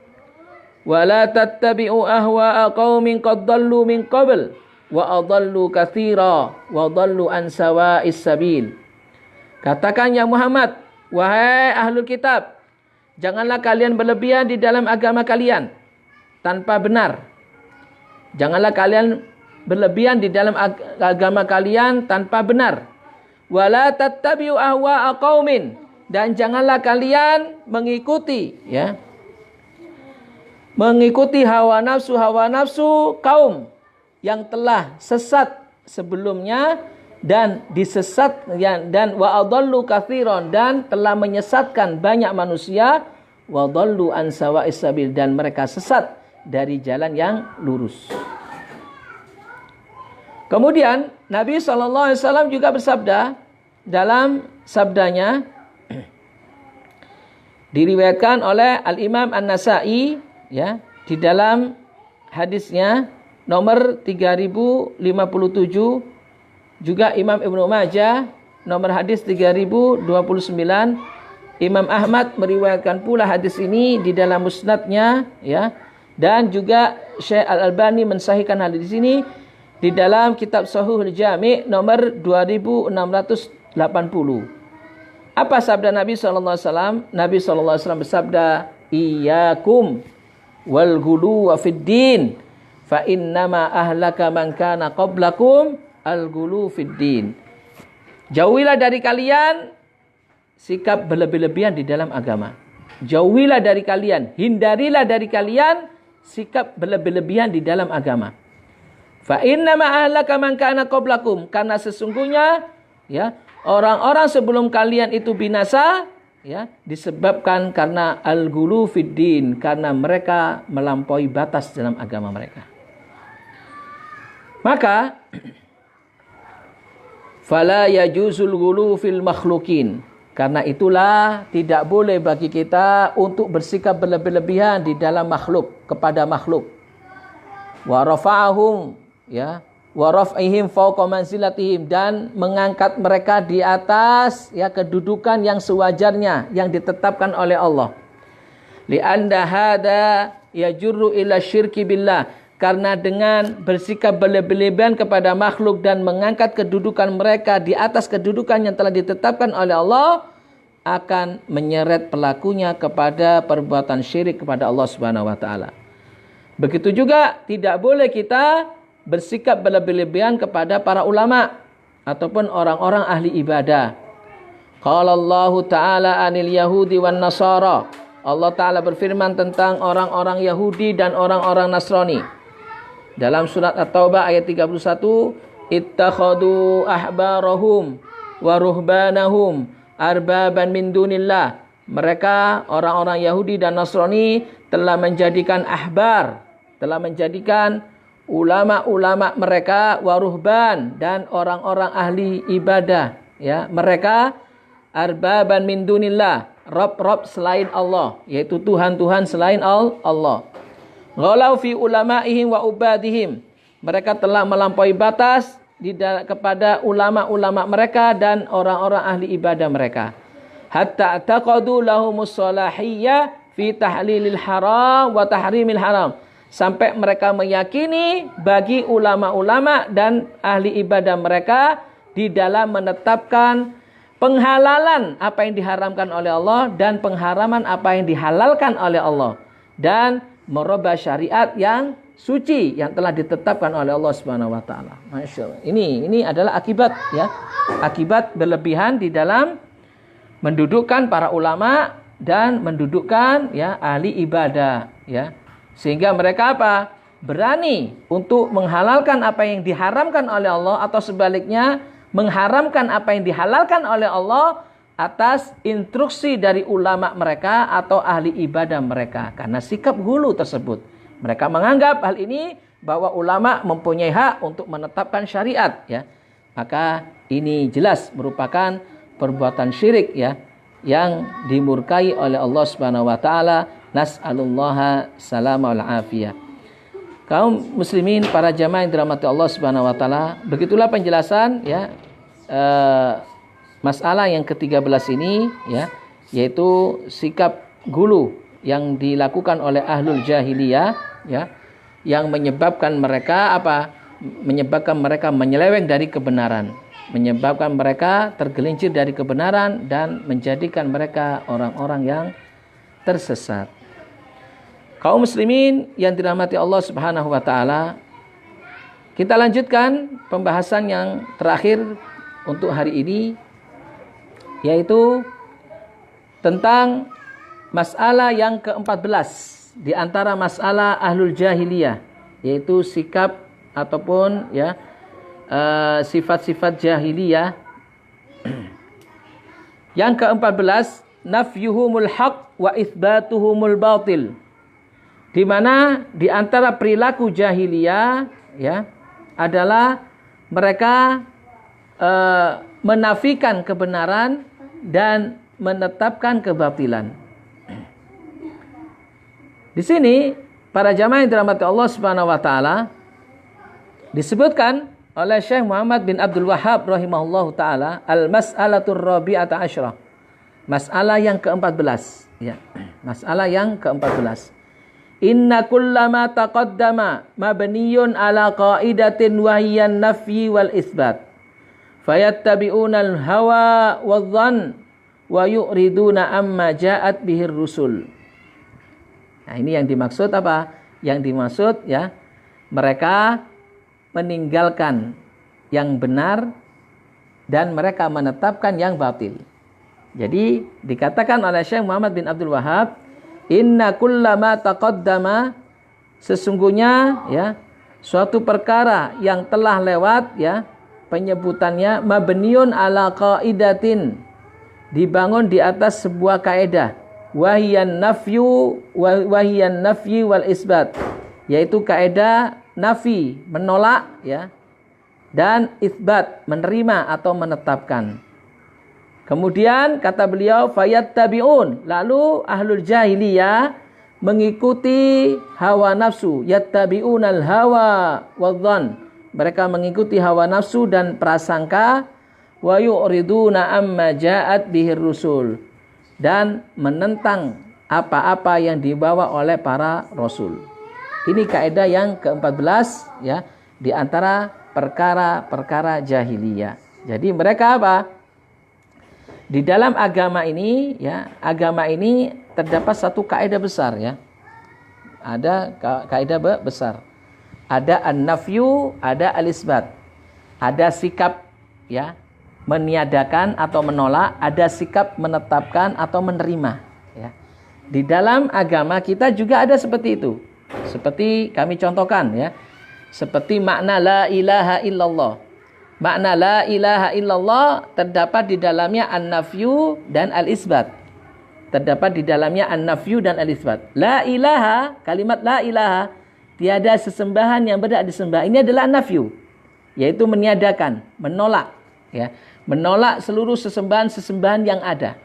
A: wa la tattabi'u ahwa'a qaumin qad dallu min qabl wa adallu katsira wa dallu an sawa'is sabil." Katakan ya Muhammad, wahai ahlul kitab, janganlah kalian berlebihan di dalam agama kalian tanpa benar. Janganlah kalian berlebihan di dalam agama kalian tanpa benar. Wala tattabi'u ahwa'a qaumin, dan janganlah kalian mengikuti hawa nafsu kaum yang telah sesat sebelumnya dan dan wa adallu katsiran, dan telah menyesatkan banyak manusia, wa dallu an sawa'is sabil, dan mereka sesat dari jalan yang lurus. Kemudian Nabi SAW juga bersabda dalam sabdanya, diriwayatkan oleh Al-Imam An-Nasa'i ya, di dalam hadisnya nomor 3057, juga Imam Ibnu Majah nomor hadis 3029. Imam Ahmad meriwayatkan pula hadis ini di dalam musnadnya ya, dan juga Syekh Al-Albani mensahihkan hadis ini di dalam kitab Sahihul Jami' nomor 2680. Apa sabda Nabi SAW? Nabi SAW bersabda, "Iyyakum wal ghuluwa fid din, fa innama ahlaka man kana qablakum al ghulu fid din." Jauhilah dari kalian sikap berlebih-lebihan di dalam agama. Jauhilah dari kalian, hindarilah dari kalian sikap berlebih-lebihan di dalam agama. Fa innama ahlaka man kana qablakum, karena sesungguhnya ya orang-orang sebelum kalian itu binasa ya disebabkan karena al-ghulu fid din, karena mereka melampaui batas dalam agama mereka. Maka Fala yajuzul ghulu fil makhlukin. Karena itulah tidak boleh bagi kita untuk bersikap berlebih-lebihan di dalam makhluk, kepada makhluk. Wa rafa'ahum, ya, wa raf'ihim fawqa manzilatihim, dan mengangkat mereka di atas, ya, kedudukan yang sewajarnya yang ditetapkan oleh Allah. Li'anna hada yajurru ila syirki billah. Karena dengan bersikap berlebih-lebihan kepada makhluk dan mengangkat kedudukan mereka di atas kedudukan yang telah ditetapkan oleh Allah, akan menyeret pelakunya kepada perbuatan syirik kepada Allah Subhanahu wa taala. Begitu juga tidak boleh kita bersikap berlebih-lebihan kepada para ulama ataupun orang-orang ahli ibadah. Qala Allah Ta'ala anil Yahudi wan Nasara. Allah Ta'ala berfirman tentang orang-orang Yahudi dan orang-orang Nasrani. Dalam surat At-Taubah ayat 31, ittakhadu ahbarahum wa ruhbanahum arbaban min dunillah. Mereka orang-orang Yahudi dan Nasrani telah menjadikan ahbar, telah menjadikan ulama-ulama mereka, wa ruhban, dan orang-orang ahli ibadah, ya, mereka arbaban min dunillah, rob-rob selain Allah, yaitu Tuhan-Tuhan selain Allah. Ghalau fi ulama'ihim wa ubadihim. Mereka telah melampaui batas kepada ulama-ulama mereka dan orang-orang ahli ibadah mereka. Hatta taqadu lahumus salahiyah fi tahlilil haram wa tahrimil haram. Sampai mereka meyakini bagi ulama-ulama dan ahli ibadah mereka di dalam menetapkan penghalalan apa yang diharamkan oleh Allah dan pengharaman apa yang dihalalkan oleh Allah, dan merubah syariat yang suci yang telah ditetapkan oleh Allah Subhanahu wa taala. Masya Allah. Ini adalah akibat, ya. Akibat berlebihan di dalam mendudukkan para ulama dan mendudukkan, ya, ahli ibadah, ya. Sehingga mereka apa? Berani untuk menghalalkan apa yang diharamkan oleh Allah, atau sebaliknya mengharamkan apa yang dihalalkan oleh Allah atas instruksi dari ulama mereka atau ahli ibadah mereka, karena sikap hulu tersebut. Mereka menganggap hal ini bahwa ulama mempunyai hak untuk menetapkan syariat, ya. Maka ini jelas merupakan perbuatan syirik, ya, yang dimurkai oleh Allah Subhanahu wa taala. Nas'alullaha salama wal afiyah. Kaum muslimin, para jamaah yang dirahmati Allah Subhanahu wa taala, begitulah penjelasan, ya, masalah yang ke-13 ini, ya, yaitu sikap gulu yang dilakukan oleh ahlul jahiliyah, ya, yang menyebabkan mereka apa? Menyebabkan mereka menyeleweng dari kebenaran, menyebabkan mereka tergelincir dari kebenaran dan menjadikan mereka orang-orang yang tersesat. Kaum muslimin yang dirahmati Allah Subhanahu wa taala, kita lanjutkan pembahasan yang terakhir untuk hari ini, yaitu tentang masalah yang ke-14 di antara masalah ahlul jahiliyah, yaitu sikap ataupun, ya, sifat-sifat jahiliyah. Yang ke-14, nafyuhumul haq wa itsbatuhumul batil. Di mana di antara perilaku jahiliyah, ya, adalah mereka menafikan kebenaran dan menetapkan kebatilan. Di sini para jamaah yang dirahmati Allah Subhanahu wa taala disebutkan oleh Syekh Muhammad bin Abdul Wahhab rahimahullahu taala al-mas'alatur rabi'ata asyrah. Masalah yang ke-14, ya. Masalah yang ke-14. Inna kullama taqaddama mabniyun ala qaidatin wahiyan nafyi wal isbat. Fayattabi'una al-hawa wadh-dhann wa yu'riduna amma ja'at bihir rusul. Nah, ini yang dimaksud apa? Yang dimaksud, ya, mereka meninggalkan yang benar dan mereka menetapkan yang batil. Jadi dikatakan oleh Syekh Muhammad bin Abdul Wahhab, inna kullama taqaddama, sesungguhnya, ya, suatu perkara yang telah lewat, ya, penyebutannya mabniun ala qaidatin, dibangun di atas sebuah kaidah, wahiyan nafyi wal isbat, yaitu kaidah nafi, menolak, ya, dan itsbat, menerima atau menetapkan. Kemudian kata beliau fayattabi'un, lalu ahlul jahiliyah mengikuti hawa nafsu, yattabi'unal hawa wadh-dhann. Mereka mengikuti hawa nafsu dan prasangka, wa yu'riduna amma ja'at bihir rusul, dan menentang apa-apa yang dibawa oleh para rasul. Ini kaidah yang ke-14 ya, di antara perkara-perkara jahiliyah. Jadi mereka apa? Di dalam agama ini ya, agama ini terdapat satu kaidah besar ya. Ada kaidah besar. Ada an-nafyu, ada al-isbat. Ada sikap ya, meniadakan atau menolak, ada sikap menetapkan atau menerima ya. Di dalam agama kita juga ada seperti itu. Seperti kami contohkan ya. Seperti makna la ilaha illallah. Makna la ilaha illallah terdapat di dalamnya an-nafyu dan al-isbat. Terdapat di dalamnya an-nafyu dan al-isbat. La ilaha, kalimat la ilaha, tiada sesembahan yang berhak disembah. Ini adalah an-nafyu, yaitu meniadakan, menolak ya. Menolak seluruh sesembahan-sesembahan yang ada.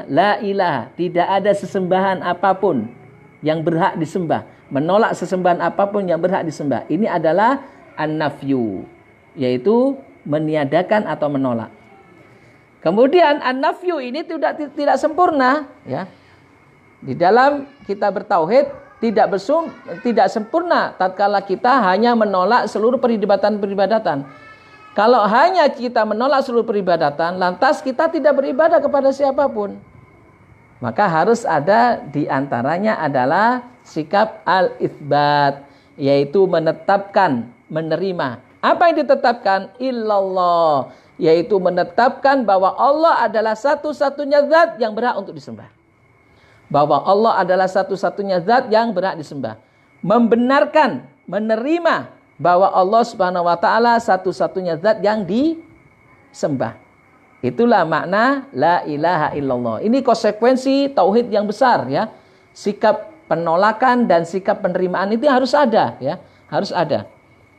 A: La ilaha, tidak ada sesembahan apapun yang berhak disembah. Menolak sesembahan apapun yang berhak disembah. Ini adalah an-nafyu, yaitu meniadakan atau menolak. Kemudian an-nafyu ini tidak sempurna ya. Di dalam kita bertauhid tidak sempurna tatkala kita hanya menolak seluruh peribadatan. Kalau hanya kita menolak seluruh peribadatan, lantas kita tidak beribadah kepada siapapun. Maka harus ada di antaranya adalah sikap al-itsbat, yaitu menetapkan, menerima. Apa yang ditetapkan? Illallah, yaitu menetapkan bahwa Allah adalah satu-satunya zat yang berhak untuk disembah. Bahwa Allah adalah satu-satunya zat yang berhak disembah. Membenarkan, menerima bahwa Allah Subhanahu wa taala satu-satunya zat yang disembah. Itulah makna la ilaha illallah. Ini konsekuensi tauhid yang besar ya. Sikap penolakan dan sikap penerimaan itu harus ada ya, harus ada.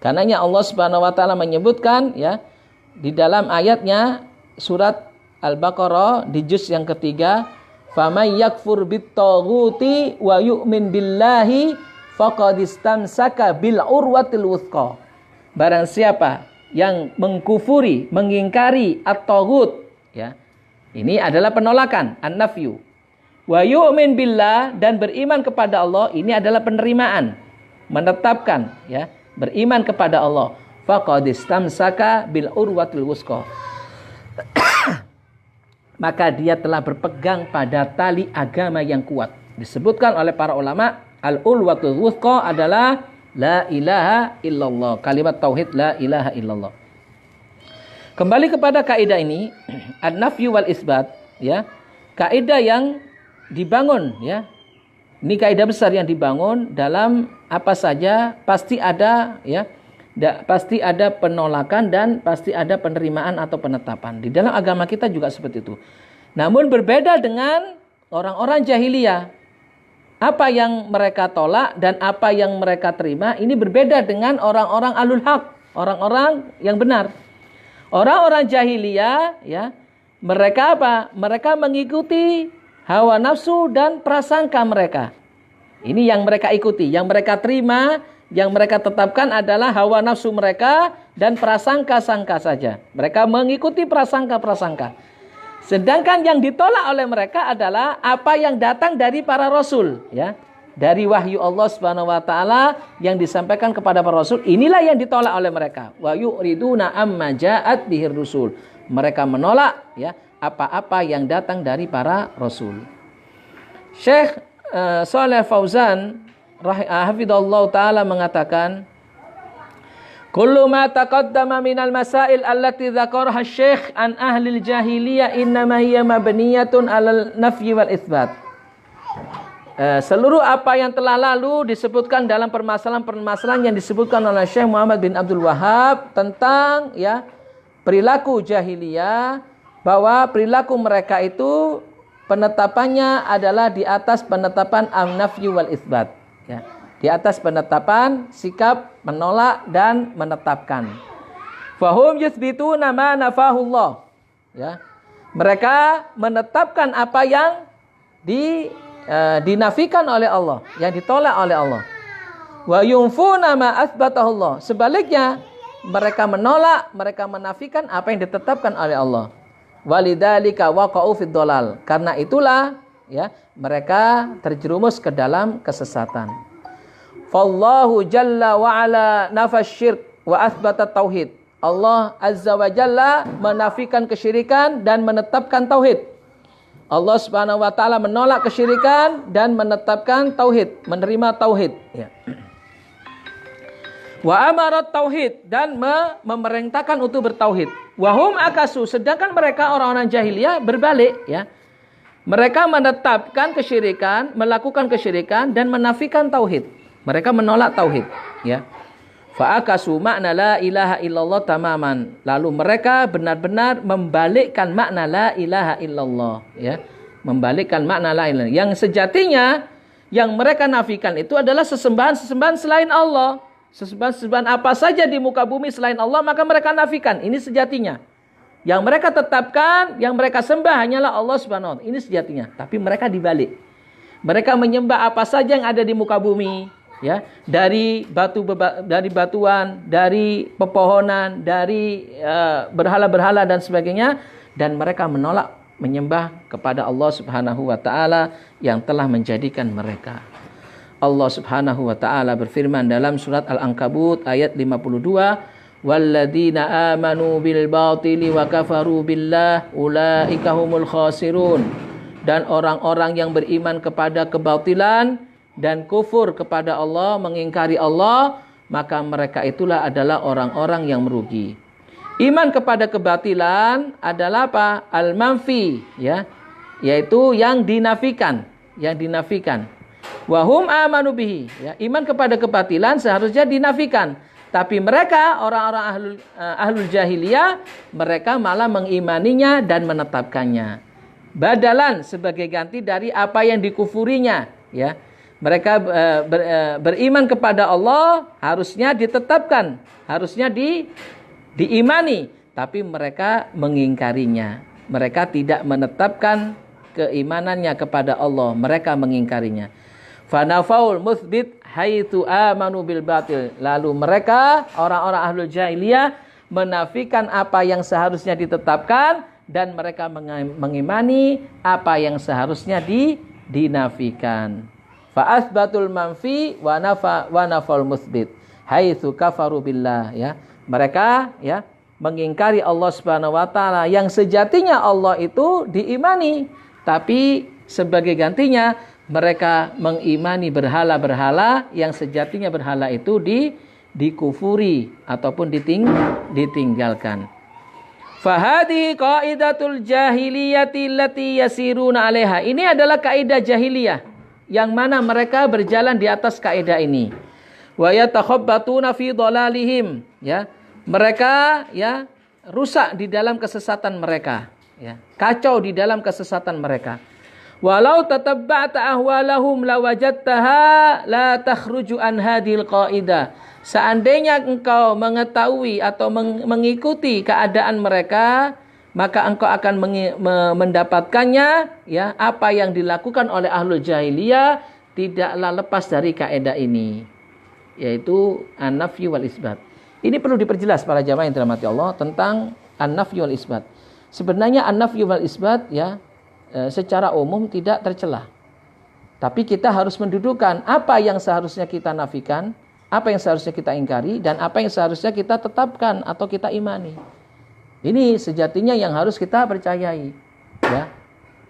A: Karenanya Allah Subhanahu wa taala menyebutkan ya di dalam ayatnya surat Al-Baqarah di juz yang ketiga, "Faman yakfur bit-taghuti wa yu'min billahi faqad istamsaka bil urwatil wuthqa." Barang siapa yang mengkufuri, mengingkari at-taghut ya. Ini adalah penolakan, an-nafyu. Wa yu'min billah, dan beriman kepada Allah, ini adalah penerimaan, menetapkan ya. Beriman kepada Allah, faqad istamsaka bil urwatil wuthqa. Maka dia telah berpegang pada tali agama yang kuat. Disebutkan oleh para ulama, al-urwatul wuthqa adalah la ilaha illallah, kalimat tauhid la ilaha illallah. Kembali kepada kaidah ini, an-nafyu wal isbat ya. Kaidah yang dibangun ya. Ini kaidah besar yang dibangun dalam apa saja pasti ada ya, pasti ada penolakan dan pasti ada penerimaan atau penetapan. Di dalam agama kita juga seperti itu. Namun berbeda dengan orang-orang jahiliyah. Apa yang mereka tolak dan apa yang mereka terima ini berbeda dengan orang-orang alul haq, orang-orang yang benar. Orang-orang jahiliyah ya, mereka apa? Mereka mengikuti hawa nafsu dan prasangka mereka. Ini yang mereka ikuti, yang mereka terima, yang mereka tetapkan adalah hawa nafsu mereka dan prasangka-sangka saja. Mereka mengikuti prasangka-prasangka. Sedangkan yang ditolak oleh mereka adalah apa yang datang dari para rasul, ya. Dari wahyu Allah Subhanahu wa taala yang disampaikan kepada para rasul, inilah yang ditolak oleh mereka. Wa yu'riduna amma ja'at bihir rusul. Mereka menolak ya apa-apa yang datang dari para rasul. Syekh Shalih Fauzan hafidhahullah taala mengatakan, kullu ma taqaddama minal masail allati dzakaraha syekh an ahli jahiliyah innama hiya mabniyatun 'alal nafyi wal itsbat. Seluruh apa yang telah lalu disebutkan dalam permasalahan-permasalahan yang disebutkan oleh Syekh Muhammad bin Abdul Wahhab tentang ya perilaku jahiliyah, bahwa perilaku mereka itu penetapannya adalah di atas penetapan an-nafyu wal itsbat ya. Di atas penetapan, sikap menolak dan menetapkan. Fahum yuthbituna ma nafahullah. Ya. Mereka menetapkan apa yang dinafikan oleh Allah, yang ditolak oleh Allah. Wa yunfuna ma athbatahullah. Sebaliknya, mereka menolak, mereka menafikan apa yang ditetapkan oleh Allah. Walidzalika waqa'u fid dhalal. Karena itulah ya, mereka terjerumus ke dalam kesesatan. Fallahu jalla wa ala nafas syirk wa athbata tauhid. Allah azza wa jalla menafikan kesyirikan dan menetapkan tauhid. Allah subhanahu wa ta'ala menolak kesyirikan dan menetapkan tauhid, menerima tauhid. Ya. Wa amarat tauhid, dan memerintahkan untuk bertauhid. Wahum akasu, sedangkan mereka orang-orang jahiliyah berbalik. Ya. Mereka menetapkan kesyirikan, melakukan kesyirikan dan menafikan tauhid. Mereka menolak tauhid. Ya. Fa'akasu makna la ilaha illallah tamaman. Lalu mereka benar-benar membalikkan makna la ilaha illallah. Ya. Membalikkan makna la ilaha illallah. Yang sejatinya yang mereka nafikan itu adalah sesembahan-sesembahan selain Allah. Sesembahan-sesembahan apa saja di muka bumi selain Allah, maka mereka nafikan. Ini sejatinya. Yang mereka tetapkan, yang mereka sembah hanyalah Allah subhanahu wa ta'ala. Ini sejatinya. Tapi mereka dibalik. Mereka menyembah apa saja yang ada di muka bumi. Ya, dari batuan, dari pepohonan, dari berhala-berhala dan sebagainya, dan mereka menolak menyembah kepada Allah Subhanahu wa taala yang telah menjadikan mereka. Allah Subhanahu wa taala berfirman dalam surat Al-Ankabut ayat 52, "Walladzina amanu bil batili wa kafaru billah ulaika humul khasirun." Dan orang-orang yang beriman kepada kebatilan dan kufur kepada Allah, mengingkari Allah, maka mereka itulah adalah orang-orang yang merugi. Iman kepada kebatilan adalah apa? Al-manfi, ya, yaitu yang dinafikan, Wahum amanu bihi, ya, iman kepada kebatilan seharusnya dinafikan. Tapi mereka orang-orang ahlul jahiliyah, mereka malah mengimaninya dan menetapkannya. Badalan, sebagai ganti dari apa yang dikufurinya, ya. Mereka beriman kepada Allah harusnya ditetapkan, harusnya diimani, tapi mereka mengingkarinya. Mereka tidak menetapkan keimanannya kepada Allah, mereka mengingkarinya. Fanafaul muthbit haitsu amanu bil batil. Lalu mereka orang-orang ahlul jahiliyah menafikan apa yang seharusnya ditetapkan dan mereka mengimani apa yang seharusnya dinafikan. Fa asbatul manfi wa nafal muthbit haitsu kafaru billah, ya. Mereka ya mengingkari Allah Subhanahu wa taala yang sejatinya Allah itu diimani, tapi sebagai gantinya mereka mengimani berhala-berhala yang sejatinya berhala itu dikufuri ataupun ditinggalkan. Fahadhi qaidatul jahiliyati allati yasiruna 'alaiha. Ini adalah kaidah jahiliyah yang mana mereka berjalan di atas kaidah ini. Wa yatakhabbatuna fi dhalalihim, ya. Mereka ya rusak di dalam kesesatan mereka, ya. Kacau di dalam kesesatan mereka. Walau tatabba'ta ahwalahum lawajadtaha la takhruju an hadhil qaidah. Seandainya engkau mengetahui atau mengikuti keadaan mereka, maka engkau akan mendapatkannya, ya, apa yang dilakukan oleh ahlul jahiliyah tidaklah lepas dari kaidah ini, yaitu an-nafy wal isbat. Ini perlu diperjelas para jamaah yang dirahmati Allah tentang an-nafy wal isbat. Sebenarnya an-nafy wal isbat, ya, secara umum tidak tercela. Tapi kita harus mendudukkan apa yang seharusnya kita nafikan, apa yang seharusnya kita ingkari, dan apa yang seharusnya kita tetapkan atau kita imani. Ini sejatinya yang harus kita percayai, ya.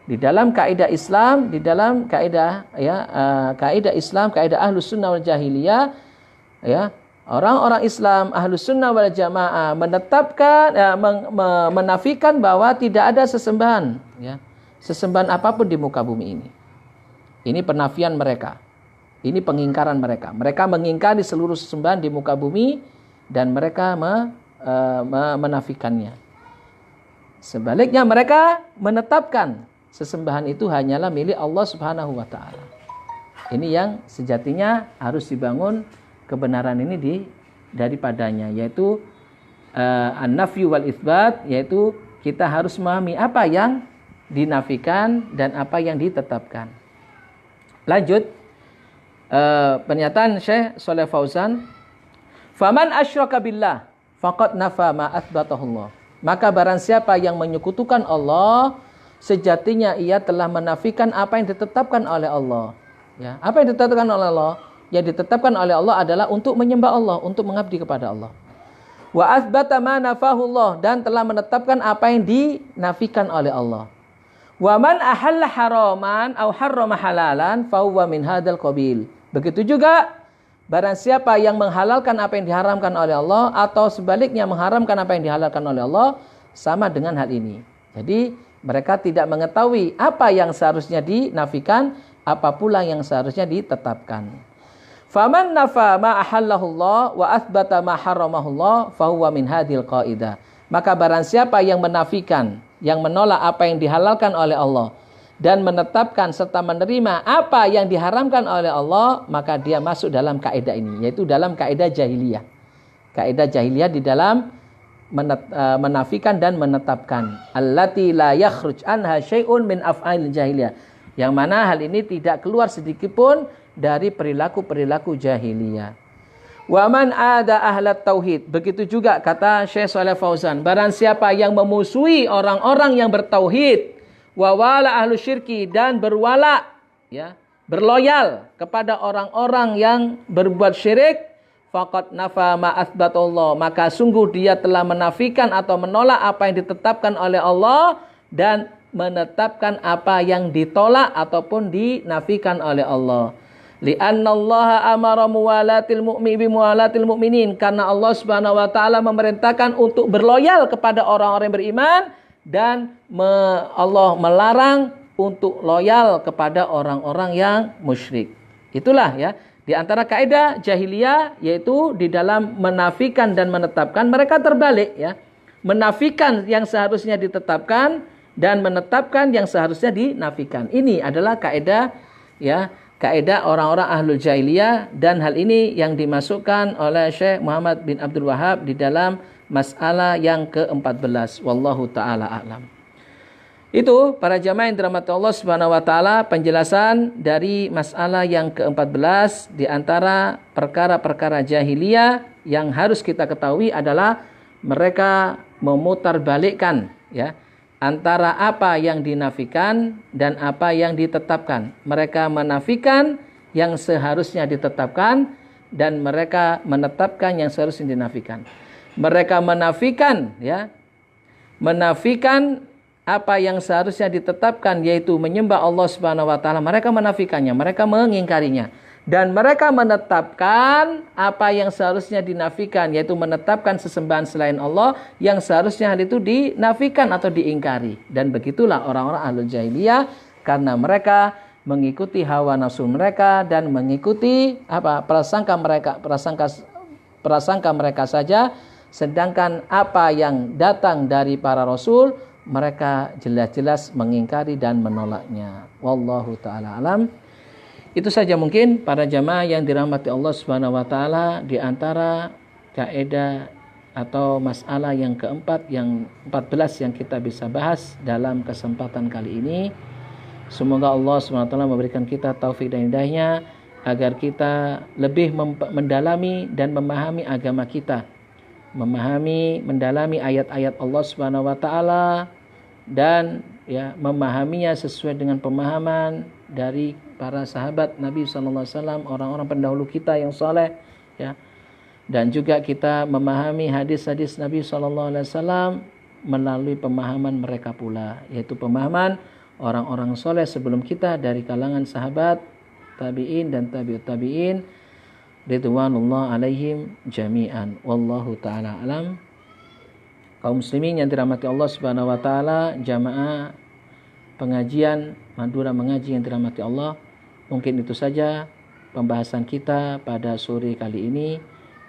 A: Di dalam kaidah Islam, di dalam kaidah, ya, kaidah Islam, kaidah Ahlus Sunnah wal Jahiliyah, ya, orang-orang Islam Ahlus Sunnah wal Jamaah menetapkan, menafikan bahwa tidak ada sesembahan, ya, sesembahan apapun di muka bumi ini. Ini penafian mereka. Ini pengingkaran mereka. Mereka mengingkari seluruh sesembahan di muka bumi dan mereka menafikannya. Sebaliknya mereka menetapkan sesembahan itu hanyalah milik Allah Subhanahu wa taala. Ini yang sejatinya harus dibangun kebenaran ini daripadanya, yaitu an-nafyu wal itsbat, yaitu kita harus memahami apa yang dinafikan dan apa yang ditetapkan. Lanjut, pernyataan Syekh Shalih Fauzan, faman asyraka billah faqad nafa ma atsbatahu Allah. Maka barang siapa yang menyekutukan Allah, sejatinya ia telah menafikan apa yang ditetapkan oleh Allah. Ya, apa yang ditetapkan oleh Allah? Yang ditetapkan oleh Allah adalah untuk menyembah Allah, untuk mengabdi kepada Allah. Wa atsbata ma nafahu Allah, dan telah menetapkan apa yang dinafikan oleh Allah. Wa man ahalla haraman aw harrama halalan fa huwa min hadzal qabil. Begitu juga barang siapa yang menghalalkan apa yang diharamkan oleh Allah atau sebaliknya mengharamkan apa yang dihalalkan oleh Allah, sama dengan hal ini. Jadi mereka tidak mengetahui apa yang seharusnya dinafikan, apa pula yang seharusnya ditetapkan. Faman nafa ma ahallahullah wa atsbata ma haramahullah fa huwa min hadhil qaidah. Maka barang siapa yang menafikan, yang menolak apa yang dihalalkan oleh Allah dan menetapkan serta menerima apa yang diharamkan oleh Allah, maka dia masuk dalam kaidah ini, yaitu dalam kaidah jahiliyah. Kaidah jahiliyah di dalam menafikan dan menetapkan. Allati la yakhruj anha syai'un min af'al jahiliyah. Yang mana hal ini tidak keluar sedikit pun dari perilaku-perilaku jahiliyah. Wa man ada ahlat tauhid. Begitu juga kata Syekh Shalih Fauzan, barang siapa yang memusuhi orang-orang yang bertauhid, wa wala ahlu syirki, dan berwala, ya, berloyal kepada orang-orang yang berbuat syirik, faqad nafa ma atsbatallah, maka sungguh dia telah menafikan atau menolak apa yang ditetapkan oleh Allah dan menetapkan apa yang ditolak ataupun dinafikan oleh Allah. Li'annallaha amara muwalatil mu'min bi muwalatil mu'minin, karena Allah Subhanahu wa taala memerintahkan untuk berloyal kepada orang-orang yang beriman, dan Allah melarang untuk loyal kepada orang-orang yang musyrik. Itulah ya, di antara kaidah jahiliyah, yaitu di dalam menafikan dan menetapkan, mereka terbalik ya. Menafikan yang seharusnya ditetapkan dan menetapkan yang seharusnya dinafikan. Ini adalah kaidah ya, kaidah orang-orang ahlul jahiliyah, dan hal ini yang dimasukkan oleh Syekh Muhammad bin Abdul Wahhab di dalam masalah yang ke-14. Wallahu taala a'lam. Itu para jamaah yang dirahmati Allah Subhanahu wa taala, penjelasan dari masalah yang ke-14 di antara perkara-perkara jahiliyah yang harus kita ketahui adalah mereka memutarbalikkan ya antara apa yang dinafikan dan apa yang ditetapkan. Mereka menafikan yang seharusnya ditetapkan dan mereka menetapkan yang seharusnya dinafikan. Mereka menafikan ya, menafikan apa yang seharusnya ditetapkan, yaitu menyembah Allah Subhanahu wa taala. Mereka menafikannya, mereka mengingkarinya. Dan mereka menetapkan apa yang seharusnya dinafikan, yaitu menetapkan sesembahan selain Allah yang seharusnya hal itu dinafikan atau diingkari. Dan begitulah orang-orang ahlul jahiliyah, karena mereka mengikuti hawa nafsu mereka dan mengikuti prasangka mereka saja, sedangkan apa yang datang dari para rasul mereka jelas-jelas mengingkari dan menolaknya. Wallahu taala alam. Itu saja mungkin para jamaah yang dirahmati Allah Subhanahu wa taala, di antara kaidah atau masalah yang keempat, yang 14 yang kita bisa bahas dalam kesempatan kali ini. Semoga Allah Subhanahu wa taala memberikan kita taufik dan hidayahnya agar kita lebih mendalami dan memahami agama kita, mendalami ayat-ayat Allah Subhanahu wa taala, dan ya memahaminya sesuai dengan pemahaman dari para sahabat Nabi sallallahu alaihi wasallam, orang-orang pendahulu kita yang saleh ya. Dan juga kita memahami hadis-hadis Nabi sallallahu alaihi wasallam melalui pemahaman mereka pula, yaitu pemahaman orang-orang saleh sebelum kita dari kalangan sahabat, tabi'in dan tabi'ut tabi'in ridwanullah alaihim jami'an. Wallahu taala alam. Kaum muslimin yang dirahmati Allah Subhanahu wa taala, jamaah pengajian Madura Mengaji yang dirahmati Allah, mungkin itu saja pembahasan kita pada sore kali ini.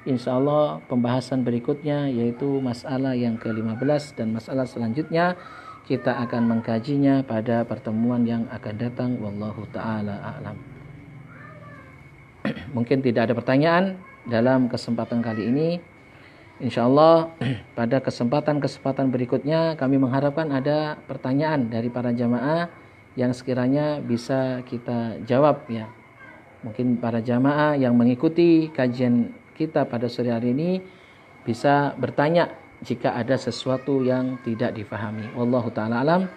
A: Insyaallah pembahasan berikutnya yaitu masalah yang ke-15, dan masalah selanjutnya kita akan mengkajinya pada pertemuan yang akan datang. Wallahu taala a'lam. mungkin tidak ada pertanyaan dalam kesempatan kali ini. Insyaallah pada kesempatan-kesempatan berikutnya kami mengharapkan ada pertanyaan dari para jamaah yang sekiranya bisa kita jawab ya. Mungkin para jamaah yang mengikuti kajian kita pada sore hari ini bisa bertanya jika ada sesuatu yang tidak difahami. Wallahu taala alam.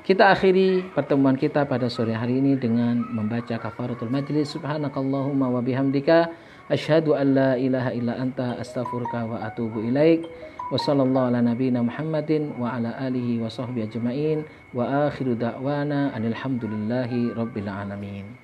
A: Kita akhiri pertemuan kita pada sore hari ini dengan membaca kafaratul majlis. Subhanakallahumma wa bihamdika asyhadu an la ilaha illa anta astaghfiruka wa atubu ilaik. Wa sallallahu ala nabiyyina Muhammadin wa ala alihi wa sahbihi ajmain. Wa akhiru da'wana anil hamdulillahi rabbil alamin.